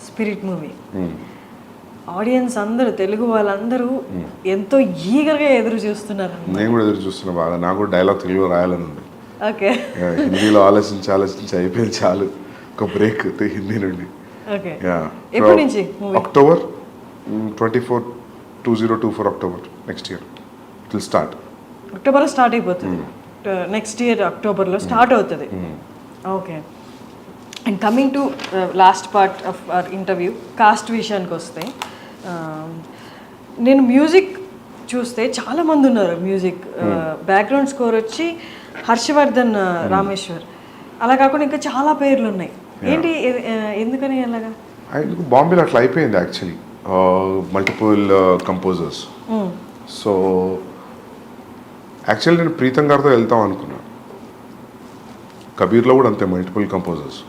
Spirit movie audience అందరూ, తెలుగు వాళ్ళందరూ ఎంతో ఈగర్గా ఎదురు చూస్తున్నారు. నేను కూడా ఎదురు చూస్తున్నా బాగా. నాకు కూడా డైలాగ్ తెలుగులో రాయాలని ఉంది. ఓకే. హిందీలో ఆలోచించి అయిపోయింది, చాలు. ఒక బ్రేక్ హిందీ నుండి. ఓకే. ఎప్పటి నుంచి? October 24, 2024 October next year it will start. అక్టోబర్లో స్టార్ట్ అయిపోతుంది. నెక్స్ట్ ఇయర్ అక్టోబర్లో స్టార్ట్ అవుతుంది. Okay. And coming to last part of our interview, cost విషయానికి వస్తే, నేను మ్యూజిక్ చూస్తే చాలామంది ఉన్నారు. మ్యూజిక్ బ్యాక్గ్రౌండ్ స్కోర్ వచ్చి హర్షవర్ధన్ రామేశ్వర్, అలా కాకుండా ఇంకా చాలా పేర్లు ఉన్నాయి. ఏంటి, ఎందుకని అలాగా? బాంబేలో అట్లా అయిపోయింది actually, multiple composers. So actually నేను ప్రీతం గారితో వెళ్తాం అనుకున్నాను. కబీర్లో కూడా అంతే, మల్టిపుల్ కంపోజర్స్.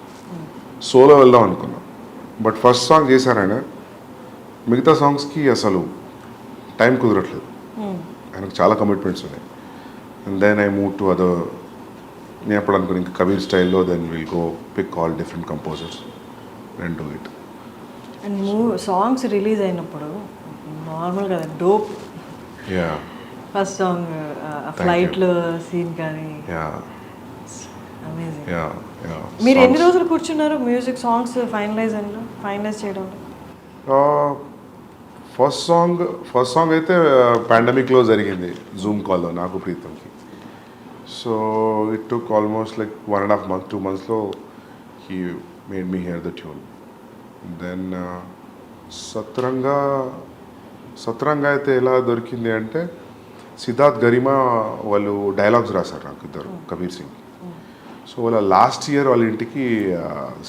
సోలో వెళ్దాం అనుకున్నాం. బట్ ఫస్ట్ సాంగ్ చేశారాయన, మిగతా సాంగ్స్కి అసలు టైం కుదరట్లేదు. ఆయనకు చాలా కమిట్మెంట్స్ ఉన్నాయి. And then I move to other. నేను ఎప్పుడు అనుకుని ఇంకా కబీర్ స్టైల్లో then will go pick all different composers and do it. And songs release అయినప్పుడు నార్మల్ కదా, డోప్. యా, ఫస్ట్ సాంగ్ ఫ్లైట్లో సీన్ కానీ అమేజింగ్. మీరు ఎన్ని రోజులు కూర్చున్నారు మ్యూజిక్ సాంగ్స్ ఫైనలైజ్ చేయడంలో? ఫస్ట్ సాంగ్ అయితే పాండమిక్లో జరిగింది, జూమ్ కాల్లో నాకు ప్రీతంకి. So it took almost like 1.5 months, 2 monthsలో he made me here the tune. Then సత్రంగా అయితే ఎలా దొరికింది అంటే, సిద్ధార్థ్ గరిమా వాళ్ళు డైలాగ్స్ రాశారు నాకు, ఇద్దరు, కబీర్ సింగ్. సో వాళ్ళ లాస్ట్ ఇయర్ వాళ్ళ ఇంటికి,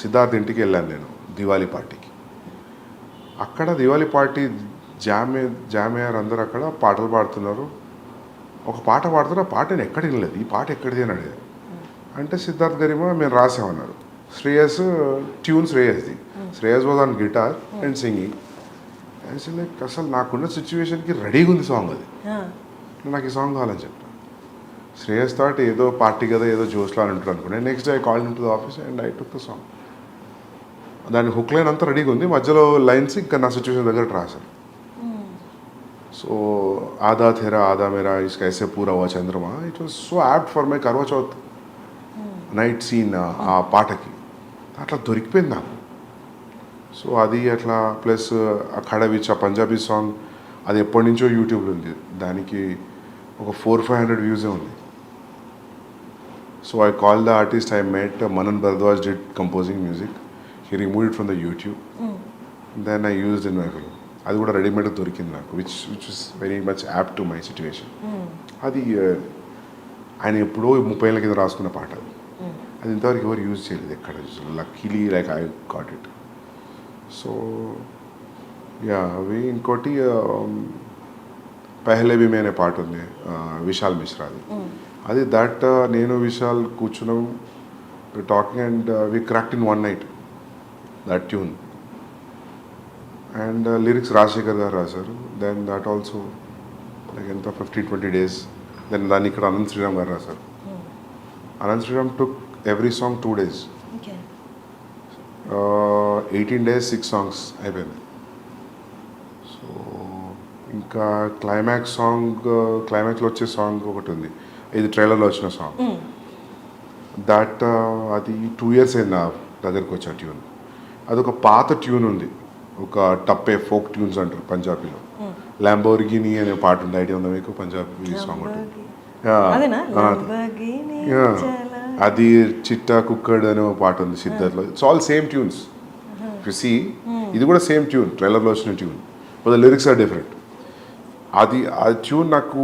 సిద్ధార్థ్ ఇంటికి వెళ్ళాను నేను దివాళీ పార్టీకి. అక్కడ దివాళీ పార్టీ జామయ్యారు అందరూ అక్కడ పాటలు పాడుతున్నారు. ఒక పాట పాడుతున్నారు, ఆ పాట నేను ఎక్కడ వినలేదు. ఈ పాట ఎక్కడిది అని అడిగాను. అంటే సిద్ధార్థ్ గరిమా మేము రాసామన్నారు. ట్యూన్ శ్రేయస్ది. Shreyas was on guitar and singing. Like అసలు నాకున్న సిచ్యువేషన్కి రెడీగా ఉంది సాంగ్. అది నాకు ఈ సాంగ్ కావాలని చెప్పాను. శ్రేయస్ థాట్ ఏదో పార్టీ కదా, ఏదో జోష్లో అని ఉంటారు అనుకున్నాను. Next day I called in to the office and I took the song. దాని హుక్ లైన్ అంతా రెడీగా ఉంది, మధ్యలో లైన్స్ ఇంకా నా సిచ్యువేషన్ దగ్గర రాశాను. సో ఆదా థెరా ఆదా మేరా ఇస్కా ఐసే పూరా హువా చంద్రమా, it was so apt for my Karva Chauth night scene. ఆ పాటకి అట్లా దొరికిపోయింది నాకు. సో అది అట్లా, ప్లస్ అఖాడా విచ్ ఆ పంజాబీ సాంగ్, అది ఎప్పటి నుంచో యూట్యూబ్లో ఉంది. దానికి ఒక 400-500 వ్యూసే ఉంది. So I call the artist I met, Manan Bhardwaj did composing music. He remove it from the YouTube. Then I used in my film. అది కూడా రెడీమేడ్ దొరికింది నాకు, which is very much apt to my situation. అది ఆయన ఎప్పుడో 30 ఏళ్ళ కింద రాసుకున్న పాట. అది ఇంతవరకు ఎవరు యూజ్ చేయలేదు ఎక్కడ. Luckily like I got it. So yeah అవి ఇంకోటి పెహ్లే భీ మే అనే పాట ఉంది విశాల్ మిశ్రాది. అది దట్ నేను విశాల్ కూర్చున్నాం talking and we cracked in one night that tune. And lyrics Rajasekhar garu రాశారు. దెన్ దట్ ఆల్సో లైక్ ఎంత 15-20 days. దెన్ దాన్ని ఇక్కడ అనంత్ శ్రీరామ్ గారు రాశారు. Anant Sriram took every song 2 days. 18 days 6 songs అయిపోయింది. సో ఇంకా క్లైమాక్స్లో వచ్చే సాంగ్ ఒకటి ఉంది, ఇది ట్రైలర్లో వచ్చిన సాంగ్. దట్ అది 2 years అయింది నా దగ్గరికి వచ్చే ట్యూన్. అదొక పాత ట్యూన్ ఉంది, ఒక టప్పే ఫోక్ ట్యూన్స్ అంటారు పంజాబీలో. ల్యాంబోర్గిని అనే పాట ఉంది, ఐడియా ఉందా మీకు? పంజాబీ సాంగ్ ఉంటుంది. అది చిట్టా కుక్కడ్ అనే ఒక పాట ఉంది సిద్ధార్థ్లో. It's all same tunes. You see ఇది కూడా సేమ్ ట్యూన్, ట్రైలర్లో వచ్చిన tune, but the lyrics are different. అది ఆ ట్యూన్ నాకు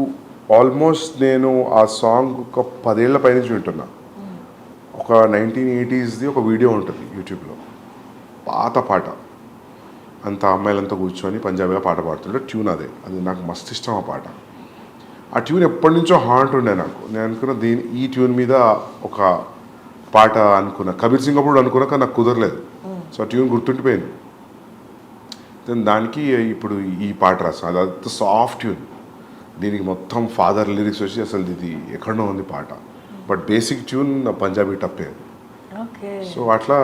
ఆల్మోస్ట్ నేను ఆ సాంగ్ ఒక 10 ఏళ్ల పైనుంచి వింటున్నా. ఒక 1980sది ఒక వీడియో ఉంటుంది యూట్యూబ్లో, పాత పాట, అంత అమ్మాయిలంతా కూర్చొని పంజాబీలో పాట పాడుతుంటే ట్యూన్ అది నాకు మస్తు ఇష్టం ఆ పాట. ఆ ట్యూన్ ఎప్పటి నుంచో హాంట్ ఉండే నాకు. నేను అనుకున్న ఈ ట్యూన్ మీద ఒక పాట అనుకున్నా, కబీర్ సింగ్ అప్పుడు అనుకున్నా, కానీ నాకు కుదరలేదు. సో ఆ ట్యూన్ గుర్తుండిపోయింది. దెన్ దానికి ఇప్పుడు ఈ పాట రాస్తాను. అది సాఫ్ట్ ట్యూన్, దీనికి మొత్తం ఫాదర్ లిరిక్స్ వచ్చి అసలు ఇది ఎక్కడో ఉంది పాట, బట్ బేసిక్ ట్యూన్ పంజాబీ టప్పే. సో అట్లా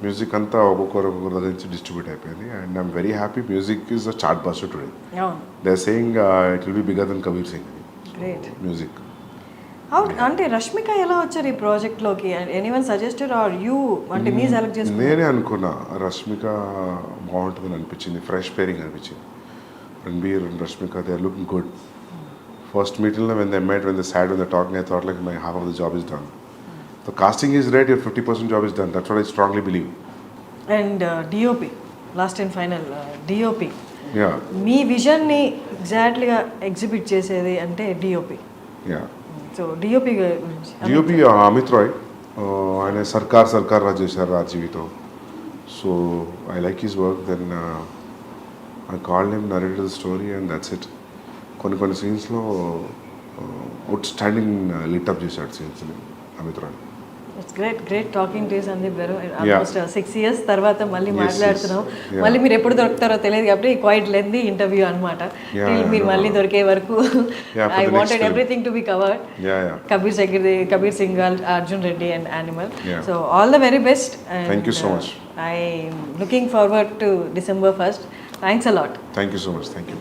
మ్యూజిక్ అంతా ఒక్కొక్కరు నుంచి డిస్ట్రిబ్యూట్ అయిపోయింది. And I'm very happy. Music is a chartbuster today. They are saying it will be bigger then Kabir Singh music. అంటే రష్మిక ఎలా వచ్చారు ఈ ప్రాజెక్ట్లోకి? ఎనీవన్ సజెస్టెడ్ ఆర్ యూ, అంటే మీ సెలెక్ట్ చేసుకున్నారు? నేనే అనుకున్నా రష్మిక బాగుంటుందని అనిపించింది, ఫ్రెష్ పేరింగ్ అనిపించింది. Ranbir and Rashmika, they are looking good. First meeting when they met, when they sat, when they talking, I thought like my half of the job is done. The casting is right, your 50% job is done. That's what I strongly believe. And DOP, last and final, DOP. Yeah. మీ విజన్ని ఎగ్జాక్ట్లీగా exhibit చేసేది అంటే DOP. Yeah. So DOP గురించి. DOP Amit Roy, ఆయన సర్కార్ రాజ్ చేశారు రాజీవితో. So I like his work. Then I called him, narrated the story, and that's it. కొన్ని సీన్స్లో అవుట్ స్టాండింగ్ లిటప్ చేశాడు సీన్స్ని Amit Roy. It's great talking to Sandeep గారు. ఆల్మోస్ట్ 6 years తర్వాత మళ్ళీ మాట్లాడుతున్నాం. మళ్ళీ మీరు ఎప్పుడు దొరుకుతారో తెలియదు కాబట్టి క్వైట్ లెంతీ ఇంటర్వ్యూ అనమాట. మీరు మళ్ళీ దొరికే వరకు I wanted everything to be covered. Kabir Singh, Arjun Reddy and animal. So all the very best. Thank you so much. I am looking forward to December 1st. Thanks a lot. Thank you so much. Thank you.